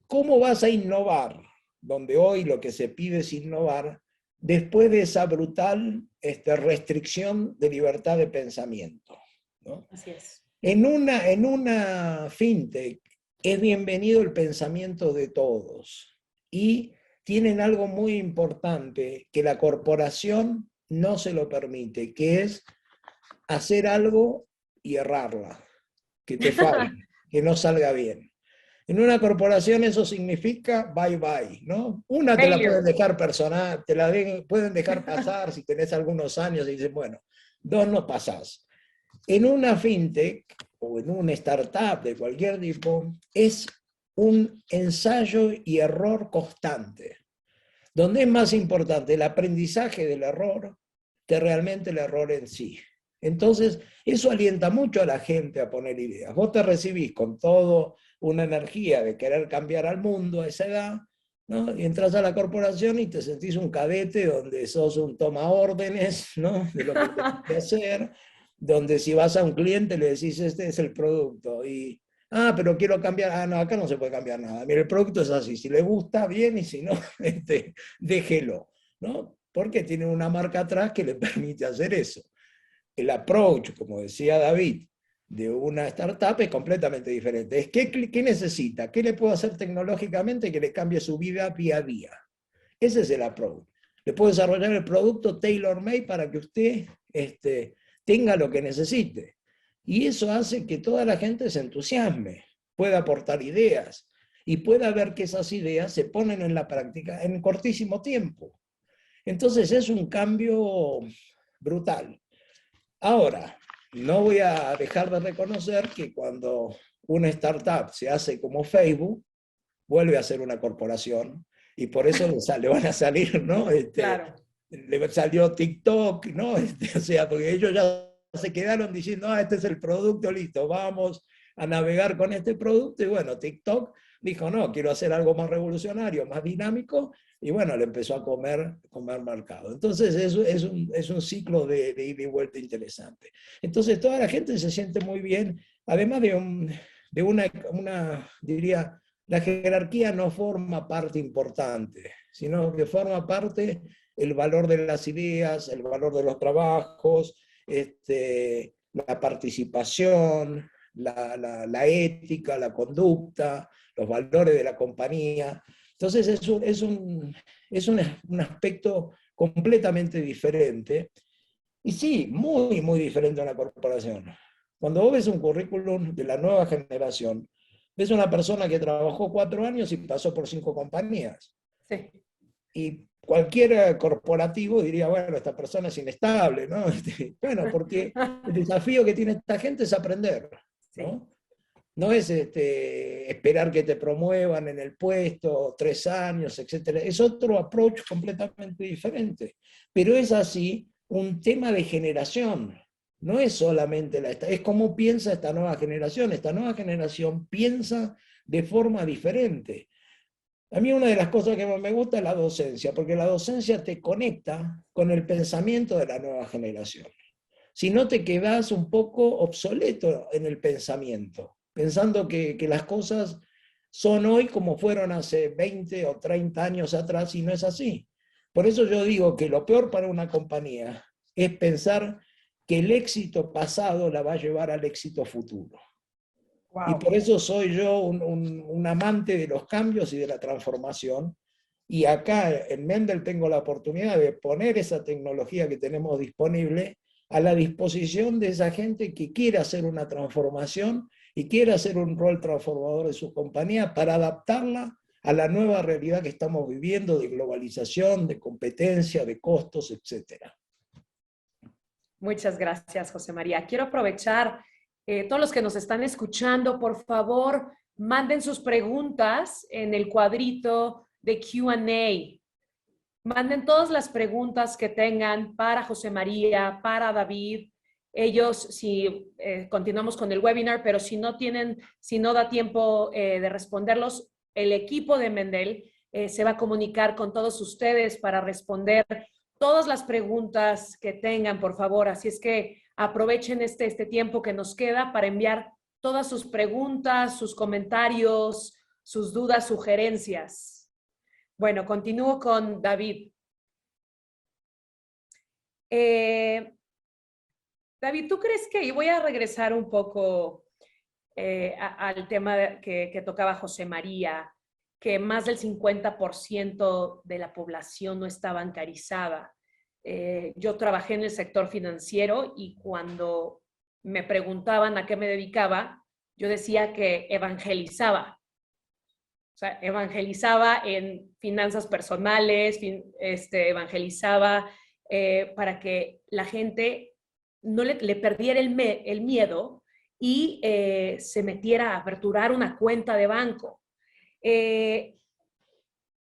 ¿Cómo vas a innovar? Donde hoy lo que se pide es innovar después de esa brutal restricción de libertad de pensamiento, ¿no? Así es. En una fintech es bienvenido el pensamiento de todos y tienen algo muy importante que la corporación no se lo permite, que es hacer algo y errarla, que te falle, que no salga bien. En una corporación eso significa bye bye, ¿no? Una te la pueden Failure. dejar personal, pueden dejar pasar si tenés algunos años y dices, bueno, dos no pasás. En una fintech o en una startup de cualquier tipo es un ensayo y error constante, donde es más importante el aprendizaje del error que realmente el error en sí. Entonces, eso alienta mucho a la gente a poner ideas. Vos te recibís con toda una energía de querer cambiar al mundo a esa edad, ¿no? Y entras a la corporación y te sentís un cadete donde sos un toma órdenes, ¿no? De lo que tenés que hacer, donde si vas a un cliente le decís, este es el producto, y, pero quiero cambiar, no, acá no se puede cambiar nada. Mira, el producto es así, si le gusta, bien, y si no, déjelo, ¿no? Porque tiene una marca atrás que le permite hacer eso. El approach, como decía David, de una startup es completamente diferente. Es ¿qué necesita? ¿Qué le puedo hacer tecnológicamente que le cambie su vida día a día? Ese es el approach. Le puedo desarrollar el producto tailor-made para que usted tenga lo que necesite. Y eso hace que toda la gente se entusiasme, pueda aportar ideas y pueda ver que esas ideas se ponen en la práctica en cortísimo tiempo. Entonces es un cambio brutal. Ahora, no voy a dejar de reconocer que cuando una startup se hace como Facebook, vuelve a ser una corporación y por eso le van a salir, ¿no? Claro. Le salió TikTok, ¿no? O sea, porque ellos ya se quedaron diciendo, este es el producto, listo, vamos a navegar con este producto. Y bueno, TikTok dijo, no, quiero hacer algo más revolucionario, más dinámico, y bueno, le empezó a comer mercado. Entonces, es un ciclo de ida y vuelta interesante. Entonces, toda la gente se siente muy bien, además de diría, la jerarquía no forma parte importante, sino que forma parte el valor de las ideas, el valor de los trabajos, la participación, la ética, la conducta, los valores de la compañía. Entonces es un aspecto completamente diferente. Y sí, muy, muy diferente a una corporación. Cuando vos ves un currículum de la nueva generación, ves una persona que trabajó 4 años y pasó por 5 compañías. Sí. Y cualquier corporativo diría, bueno, esta persona es inestable, ¿no? Bueno, porque el desafío que tiene esta gente es aprender, ¿no? Sí. No es esperar que te promuevan en el puesto 3 años, etc. Es otro approach completamente diferente. Pero es así un tema de generación. No es solamente es cómo piensa esta nueva generación. Esta nueva generación piensa de forma diferente. A mí una de las cosas que más me gusta es la docencia, porque la docencia te conecta con el pensamiento de la nueva generación. Si no, te quedas un poco obsoleto en el pensamiento, pensando que las cosas son hoy como fueron hace 20 o 30 años atrás, y no es así. Por eso yo digo que lo peor para una compañía es pensar que el éxito pasado la va a llevar al éxito futuro. Wow. Y por eso soy yo un amante de los cambios y de la transformación. Y acá en Mendel tengo la oportunidad de poner esa tecnología que tenemos disponible a la disposición de esa gente que quiere hacer una transformación y quiere hacer un rol transformador de su compañía para adaptarla a la nueva realidad que estamos viviendo de globalización, de competencia, de costos, etcétera. Muchas gracias, José María. Quiero aprovechar, todos los que nos están escuchando, por favor, manden sus preguntas en el cuadrito de Q&A. Manden todas las preguntas que tengan para José María, para David. Ellos, si continuamos con el webinar, pero si no da tiempo de responderlos, el equipo de Mendel se va a comunicar con todos ustedes para responder todas las preguntas que tengan, por favor. Así es que aprovechen este tiempo que nos queda para enviar todas sus preguntas, sus comentarios, sus dudas, sugerencias. Bueno, continúo con David. David, ¿tú crees que, y voy a regresar un poco al tema que tocaba José María, que más del 50% de la población no está bancarizada? Yo trabajé en el sector financiero y cuando me preguntaban a qué me dedicaba, yo decía que evangelizaba. O sea, evangelizaba en finanzas personales, evangelizaba para que la gente no le perdiera el miedo y se metiera a aperturar una cuenta de banco. Y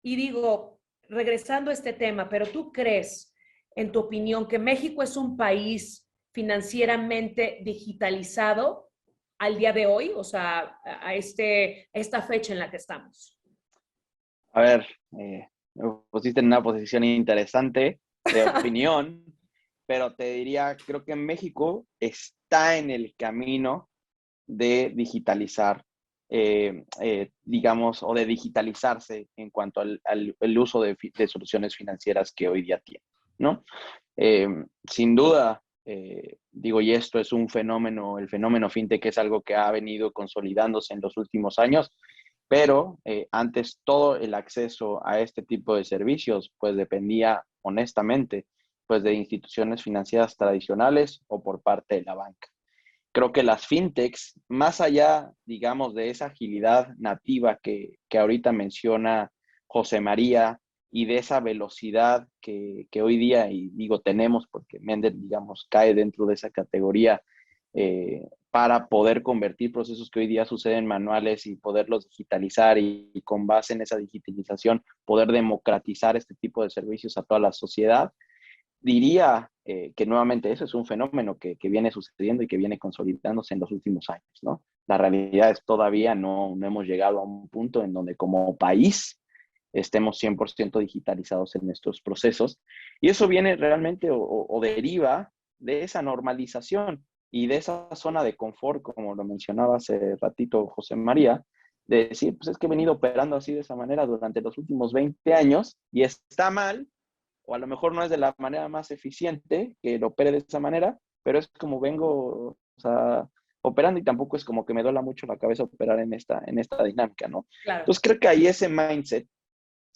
digo, regresando a este tema, pero ¿tú crees, en tu opinión, que México es un país financieramente digitalizado al día de hoy? O sea, a esta fecha en la que estamos. A ver, me pusiste en una posición interesante de opinión, pero te diría, creo que México está en el camino de digitalizar, digamos, o de digitalizarse en cuanto al uso de soluciones financieras que hoy día tiene, ¿no? Sin duda, digo, y esto es un fenómeno, el fenómeno fintech es algo que ha venido consolidándose en los últimos años, pero antes todo el acceso a este tipo de servicios pues dependía honestamente pues de instituciones financieras tradicionales o por parte de la banca. Creo que las fintechs, más allá, digamos, de esa agilidad nativa que ahorita menciona José María y de esa velocidad que hoy día, y digo tenemos porque Mendel, digamos, cae dentro de esa categoría para poder convertir procesos que hoy día suceden manuales y poderlos digitalizar y con base en esa digitalización poder democratizar este tipo de servicios a toda la sociedad. Diría que nuevamente eso es un fenómeno que viene sucediendo y que viene consolidándose en los últimos años, ¿no? La realidad es todavía no hemos llegado a un punto en donde como país estemos 100% digitalizados en nuestros procesos. Y eso viene realmente o deriva de esa normalización y de esa zona de confort, como lo mencionaba hace ratito José María, de decir, pues es que he venido operando así de esa manera durante los últimos 20 años y está mal, o a lo mejor no es de la manera más eficiente que lo opere de esa manera, pero es como vengo, o sea, operando y tampoco es como que me duela mucho la cabeza operar en esta dinámica, ¿no? Claro. Entonces creo que ahí ese mindset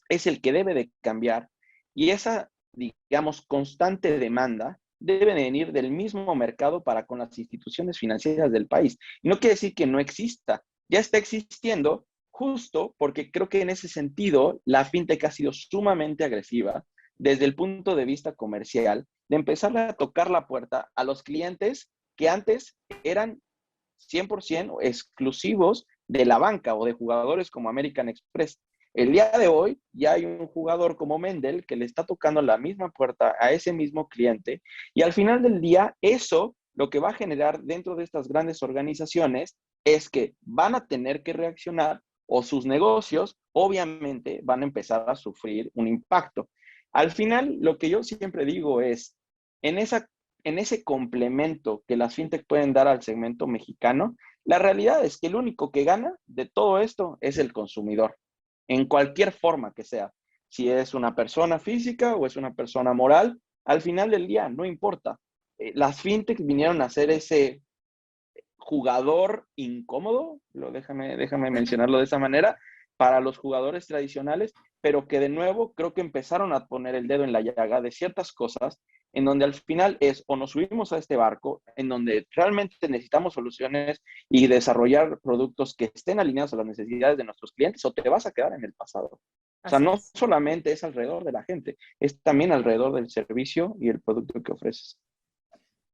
es el que debe de cambiar y esa, digamos, constante demanda debe de venir del mismo mercado para con las instituciones financieras del país. Y no quiere decir que no exista, ya está existiendo justo porque creo que en ese sentido la fintech ha sido sumamente agresiva desde el punto de vista comercial, de empezar a tocar la puerta a los clientes que antes eran 100% exclusivos de la banca o de jugadores como American Express. El día de hoy ya hay un jugador como Mendel que le está tocando la misma puerta a ese mismo cliente y al final del día eso lo que va a generar dentro de estas grandes organizaciones es que van a tener que reaccionar o sus negocios obviamente van a empezar a sufrir un impacto. Al final lo que yo siempre digo es, en ese complemento que las fintech pueden dar al segmento mexicano, la realidad es que el único que gana de todo esto es el consumidor, en cualquier forma que sea. Si es una persona física o es una persona moral, al final del día no importa. Las fintech vinieron a ser ese jugador incómodo, déjame mencionarlo de esa manera, para los jugadores tradicionales, pero que de nuevo creo que empezaron a poner el dedo en la llaga de ciertas cosas en donde al final es o nos subimos a este barco, en donde realmente necesitamos soluciones y desarrollar productos que estén alineados a las necesidades de nuestros clientes, o te vas a quedar en el pasado. O sea, no solamente es alrededor de la gente, es también alrededor del servicio y el producto que ofreces.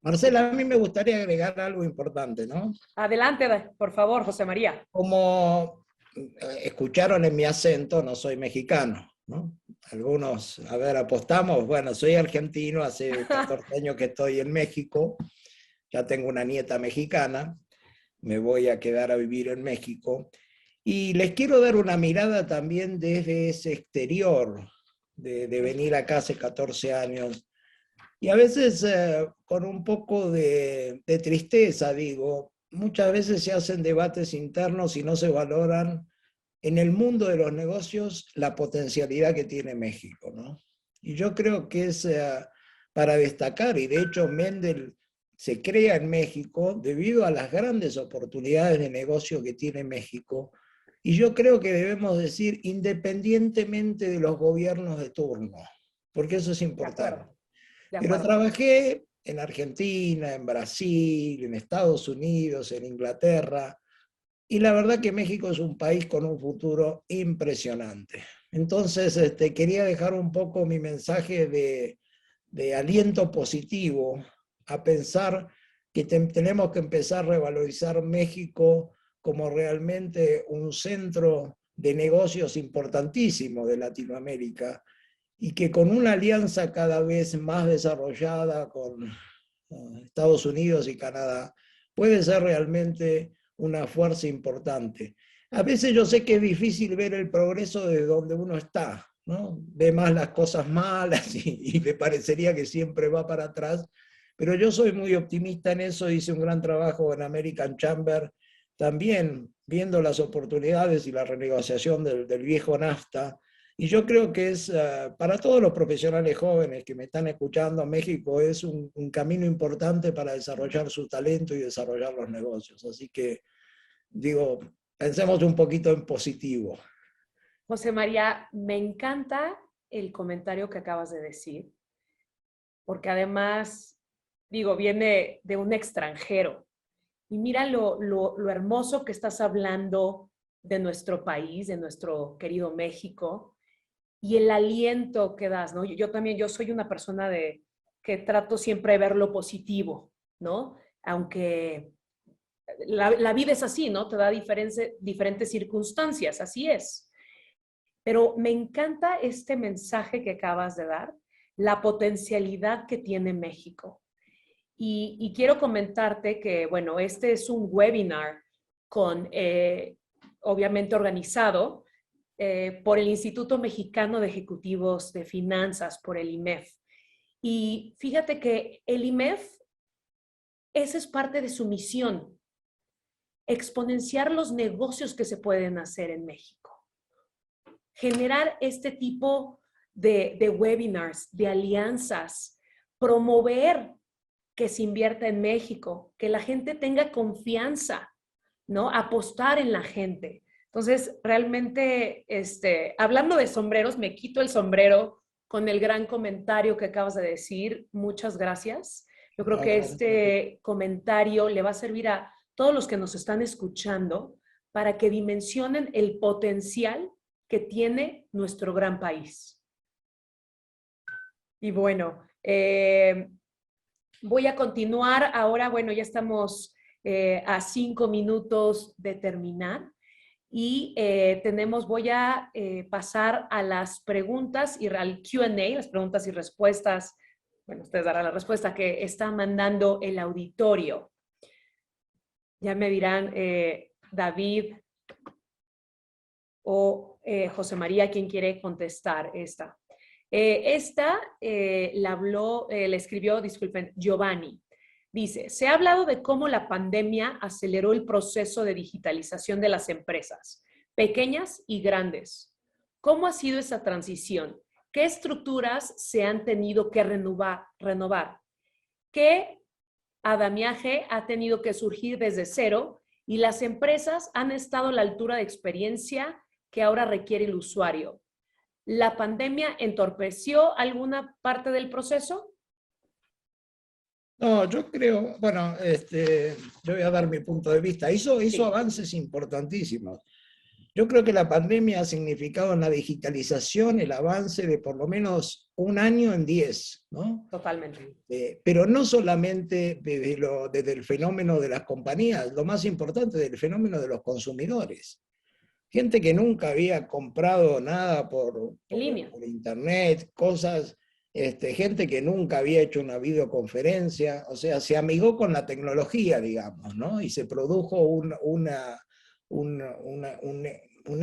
Marcela, a mí me gustaría agregar algo importante, ¿no? Adelante, por favor, José María. Como escucharon en mi acento, no soy mexicano, ¿no? Algunos, a ver, apostamos, bueno, soy argentino, hace 14 años que estoy en México, ya tengo una nieta mexicana, me voy a quedar a vivir en México, y les quiero dar una mirada también desde ese exterior, de venir acá hace 14 años, y a veces con un poco de tristeza, digo, muchas veces se hacen debates internos y no se valoran en el mundo de los negocios la potencialidad que tiene México, ¿no? Y yo creo que es para destacar, y de hecho Mendel se crea en México debido a las grandes oportunidades de negocio que tiene México, y yo creo que debemos decir independientemente de los gobiernos de turno, porque eso es De importante. acuerdo, de Pero acuerdo. trabajé en Argentina, en Brasil, en Estados Unidos, en Inglaterra, y la verdad que México es un país con un futuro impresionante. Entonces, quería dejar un poco mi mensaje de aliento positivo a pensar que tenemos que empezar a revalorizar México como realmente un centro de negocios importantísimo de Latinoamérica y que con una alianza cada vez más desarrollada con Estados Unidos y Canadá puede ser realmente una fuerza importante. A veces yo sé que es difícil ver el progreso de donde uno está, ¿no? Ve más las cosas malas y le parecería que siempre va para atrás, pero yo soy muy optimista en eso, hice un gran trabajo en American Chamber, también viendo las oportunidades y la renegociación del viejo NAFTA, y yo creo que es para todos los profesionales jóvenes que me están escuchando, México es un camino importante para desarrollar su talento y desarrollar los negocios. Así que digo, pensemos un poquito en positivo. José María, me encanta el comentario que acabas de decir, porque además, digo, viene de un extranjero. Y mira lo hermoso que estás hablando de nuestro país, de nuestro querido México, y el aliento que das, ¿no? Yo también, yo soy una persona que trato siempre de ver lo positivo, ¿no? Aunque la vida es así, ¿no? Te da diferentes circunstancias, así es. Pero me encanta este mensaje que acabas de dar, la potencialidad que tiene México. Y quiero comentarte que, bueno, este es un webinar con, obviamente, organizado por el Instituto Mexicano de Ejecutivos de Finanzas, por el IMEF. Y fíjate que el IMEF, esa es parte de su misión, exponenciar los negocios que se pueden hacer en México, generar este tipo de webinars, de alianzas, promover que se invierta en México, que la gente tenga confianza, ¿no? Apostar en la gente. Entonces, realmente, hablando de sombreros, me quito el sombrero con el gran comentario que acabas de decir. Muchas gracias. Yo creo que este comentario le va a servir a todos los que nos están escuchando para que dimensionen el potencial que tiene nuestro gran país. Y bueno, voy a continuar ahora. Bueno, ya estamos a 5 minutos de terminar y voy a pasar a las preguntas y al Q&A, las preguntas y respuestas. Bueno, ustedes darán la respuesta que está mandando el auditorio. Ya me dirán David o José María quién quiere contestar esta. La escribió, disculpen, Giovanni. Dice, se ha hablado de cómo la pandemia aceleró el proceso de digitalización de las empresas, pequeñas y grandes. ¿Cómo ha sido esa transición? ¿Qué estructuras se han tenido que renovar? ¿Qué andamiaje ha tenido que surgir desde cero? Y las empresas han estado a la altura de experiencia que ahora requiere el usuario. ¿La pandemia entorpeció alguna parte del proceso? No, yo creo, bueno, yo voy a dar mi punto de vista. Hizo Sí. avances importantísimos. Yo creo que la pandemia ha significado en la digitalización el avance de por lo menos un año en 10, ¿no? Totalmente. Pero no solamente desde el fenómeno de las compañías, lo más importante del fenómeno de los consumidores. Gente que nunca había comprado nada En línea. por internet, cosas, gente que nunca había hecho una videoconferencia, o sea, se amigó con la tecnología, digamos, ¿no? Y se produjo un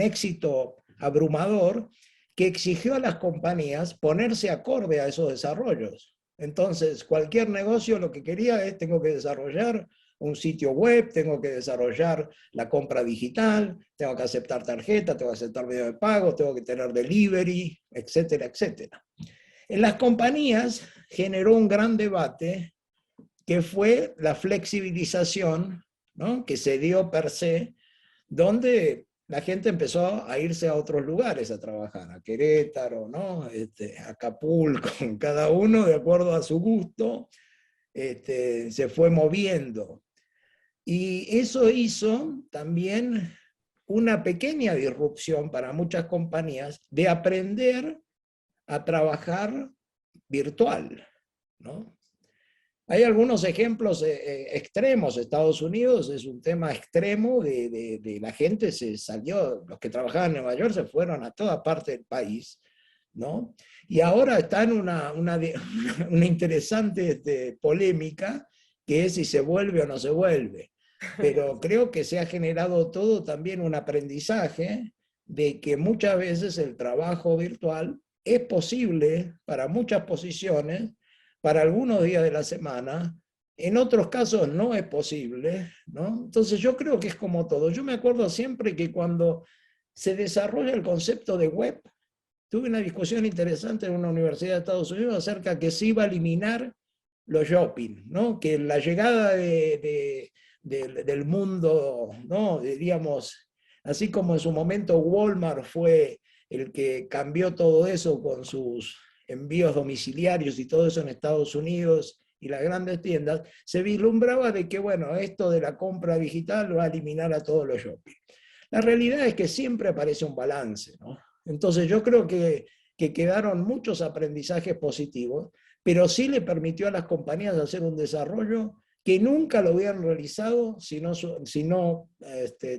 éxito abrumador que exigió a las compañías ponerse acorde a esos desarrollos. Entonces, cualquier negocio lo que quería es, tengo que desarrollar un sitio web, tengo que desarrollar la compra digital, tengo que aceptar tarjeta, tengo que aceptar medio de pago, tengo que tener delivery, etcétera, etcétera. En las compañías generó un gran debate que fue la flexibilización, ¿no? Que se dio per se, donde la gente empezó a irse a otros lugares a trabajar, a Querétaro, ¿no? A Acapulco, cada uno de acuerdo a su gusto, se fue moviendo. Y eso hizo también una pequeña disrupción para muchas compañías de aprender a trabajar virtual, ¿no? Hay algunos ejemplos extremos. Estados Unidos es un tema extremo de la gente se salió, los que trabajaban en Nueva York se fueron a toda parte del país, ¿no? Y ahora está en una interesante polémica que es si se vuelve o no se vuelve. Pero creo que se ha generado todo también un aprendizaje de que muchas veces el trabajo virtual es posible para muchas posiciones, para algunos días de la semana, en otros casos no es posible, ¿no? Entonces yo creo que es como todo. Yo me acuerdo siempre que cuando se desarrolla el concepto de web, tuve una discusión interesante en una universidad de Estados Unidos acerca que se iba a eliminar los shopping, ¿no? Que la llegada del mundo, ¿no? Diríamos, así como en su momento Walmart fue el que cambió todo eso con sus envíos domiciliarios y todo eso en Estados Unidos y las grandes tiendas, se vislumbraba de que, bueno, esto de la compra digital va a eliminar a todos los shopping. La realidad es que siempre aparece un balance, ¿no? Entonces yo creo que quedaron muchos aprendizajes positivos, pero sí le permitió a las compañías hacer un desarrollo que nunca lo hubieran realizado si no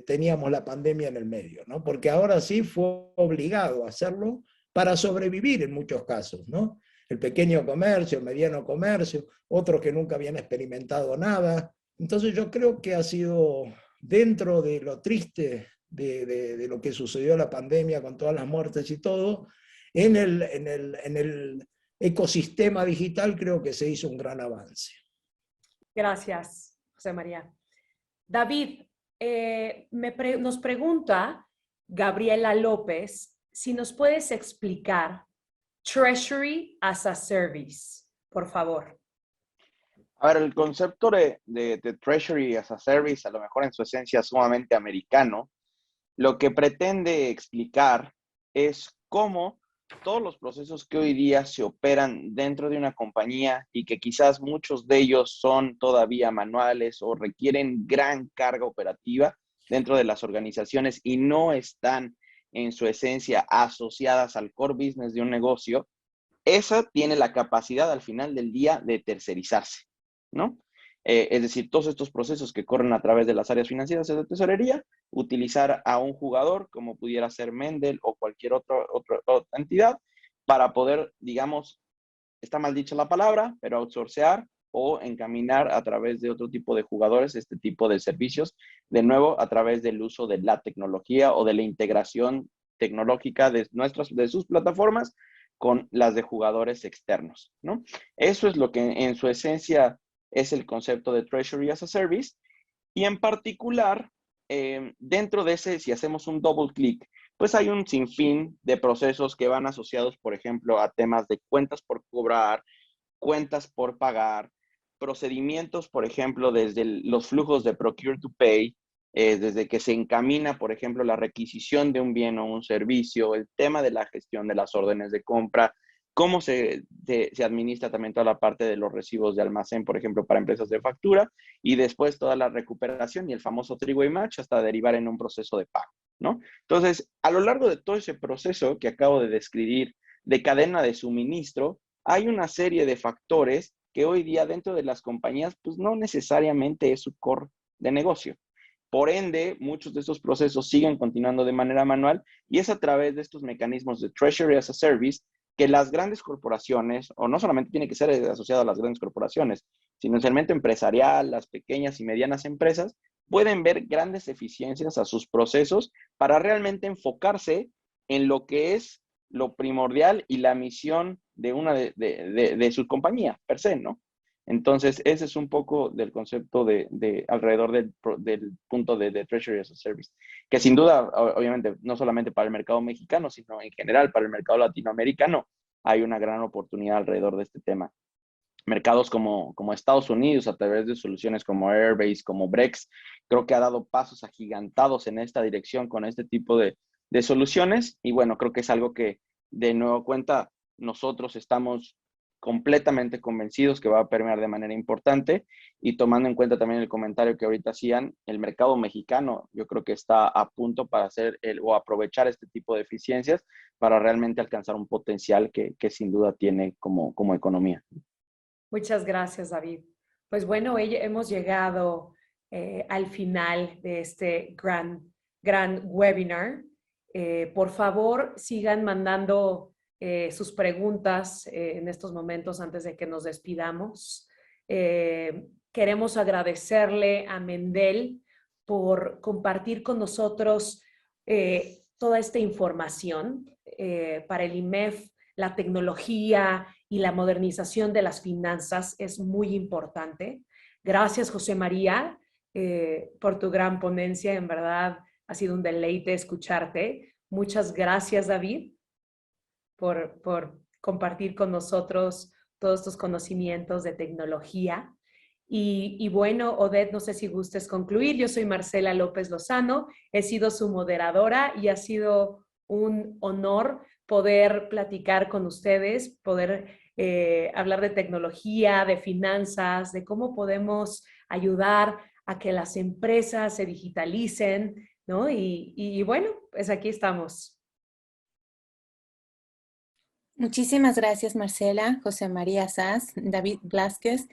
teníamos la pandemia en el medio, ¿no? Porque ahora sí fue obligado a hacerlo para sobrevivir en muchos casos, ¿no? El pequeño comercio, el mediano comercio, otros que nunca habían experimentado nada. Entonces yo creo que ha sido, dentro de lo triste de lo que sucedió la pandemia con todas las muertes y todo, en el ecosistema digital creo que se hizo un gran avance. Gracias, José María. David, nos pregunta Gabriela López si nos puedes explicar Treasury as a Service, por favor. A ver, el concepto de Treasury as a Service, a lo mejor en su esencia es sumamente americano, lo que pretende explicar es cómo todos los procesos que hoy día se operan dentro de una compañía y que quizás muchos de ellos son todavía manuales o requieren gran carga operativa dentro de las organizaciones y no están en su esencia asociadas al core business de un negocio, esa tiene la capacidad al final del día de tercerizarse, ¿no? Es decir, todos estos procesos que corren a través de las áreas financieras de tesorería, utilizar a un jugador como pudiera ser Mendel o cualquier otra entidad para poder, digamos, está mal dicha la palabra, pero outsourcear o encaminar a través de otro tipo de jugadores este tipo de servicios, de nuevo a través del uso de la tecnología o de la integración tecnológica de sus plataformas con las de jugadores externos, ¿no? Eso es lo que en su esencia es el concepto de Treasury as a Service, y en particular, dentro de ese, si hacemos un double clic, pues hay un sinfín de procesos que van asociados, por ejemplo, a temas de cuentas por cobrar, cuentas por pagar, procedimientos, por ejemplo, desde los flujos de procure to pay, desde que se encamina, por ejemplo, la requisición de un bien o un servicio, el tema de la gestión de las órdenes de compra, cómo se administra también toda la parte de los recibos de almacén, por ejemplo, para empresas de factura, y después toda la recuperación y el famoso three-way match hasta derivar en un proceso de pago, ¿no? Entonces, a lo largo de todo ese proceso que acabo de describir de cadena de suministro, hay una serie de factores que hoy día dentro de las compañías, pues no necesariamente es su core de negocio. Por ende, muchos de estos procesos siguen continuando de manera manual y es a través de estos mecanismos de Treasury as a Service que las grandes corporaciones, o no solamente tiene que ser asociado a las grandes corporaciones, sino el segmento empresarial, las pequeñas y medianas empresas, pueden ver grandes eficiencias a sus procesos para realmente enfocarse en lo que es lo primordial y la misión de una de su compañía, per se, ¿no? Entonces, ese es un poco del concepto alrededor del punto de Treasury as a Service, que sin duda, obviamente, no solamente para el mercado mexicano, sino en general para el mercado latinoamericano, hay una gran oportunidad alrededor de este tema. Mercados como Estados Unidos, a través de soluciones como Airbase, como Brex, creo que ha dado pasos agigantados en esta dirección con este tipo de soluciones. Y bueno, creo que es algo que, de nuevo cuenta, nosotros estamos completamente convencidos que va a permear de manera importante y tomando en cuenta también el comentario que ahorita hacían, el mercado mexicano yo creo que está a punto para hacer o aprovechar este tipo de eficiencias para realmente alcanzar un potencial que sin duda tiene como economía. Muchas gracias, David. Pues bueno, hemos llegado al final de este gran webinar. Por favor, sigan mandando sus preguntas en estos momentos antes de que nos despidamos. Queremos agradecerle a Mendel por compartir con nosotros toda esta información para el IMEF. La tecnología y la modernización de las finanzas es muy importante. Gracias, José María, por tu gran ponencia. En verdad, ha sido un deleite escucharte. Muchas gracias, David, por compartir con nosotros todos estos conocimientos de tecnología. Y bueno, Odette, no sé si gustes concluir. Yo soy Marcela López Lozano, he sido su moderadora y ha sido un honor poder platicar con ustedes, poder hablar de tecnología, de finanzas, de cómo podemos ayudar a que las empresas se digitalicen, ¿no? Y bueno, pues aquí estamos. Muchísimas gracias, Marcela, José María Sass, David Blázquez.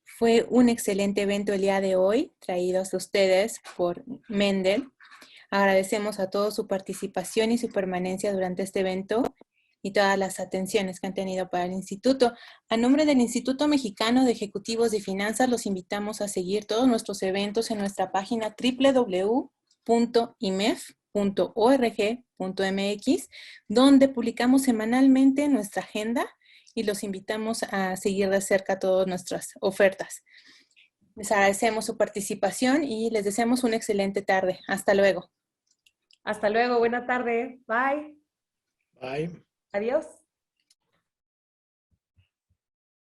Fue un excelente evento el día de hoy, traídos a ustedes por Mendel. Agradecemos a todos su participación y su permanencia durante este evento y todas las atenciones que han tenido para el Instituto. A nombre del Instituto Mexicano de Ejecutivos de Finanzas, los invitamos a seguir todos nuestros eventos en nuestra página www.imef.org.mx, donde publicamos semanalmente nuestra agenda y los invitamos a seguir de cerca todas nuestras ofertas. Les agradecemos su participación y les deseamos una excelente tarde. Hasta luego. Hasta luego, buena tarde. Bye. Bye. Adiós.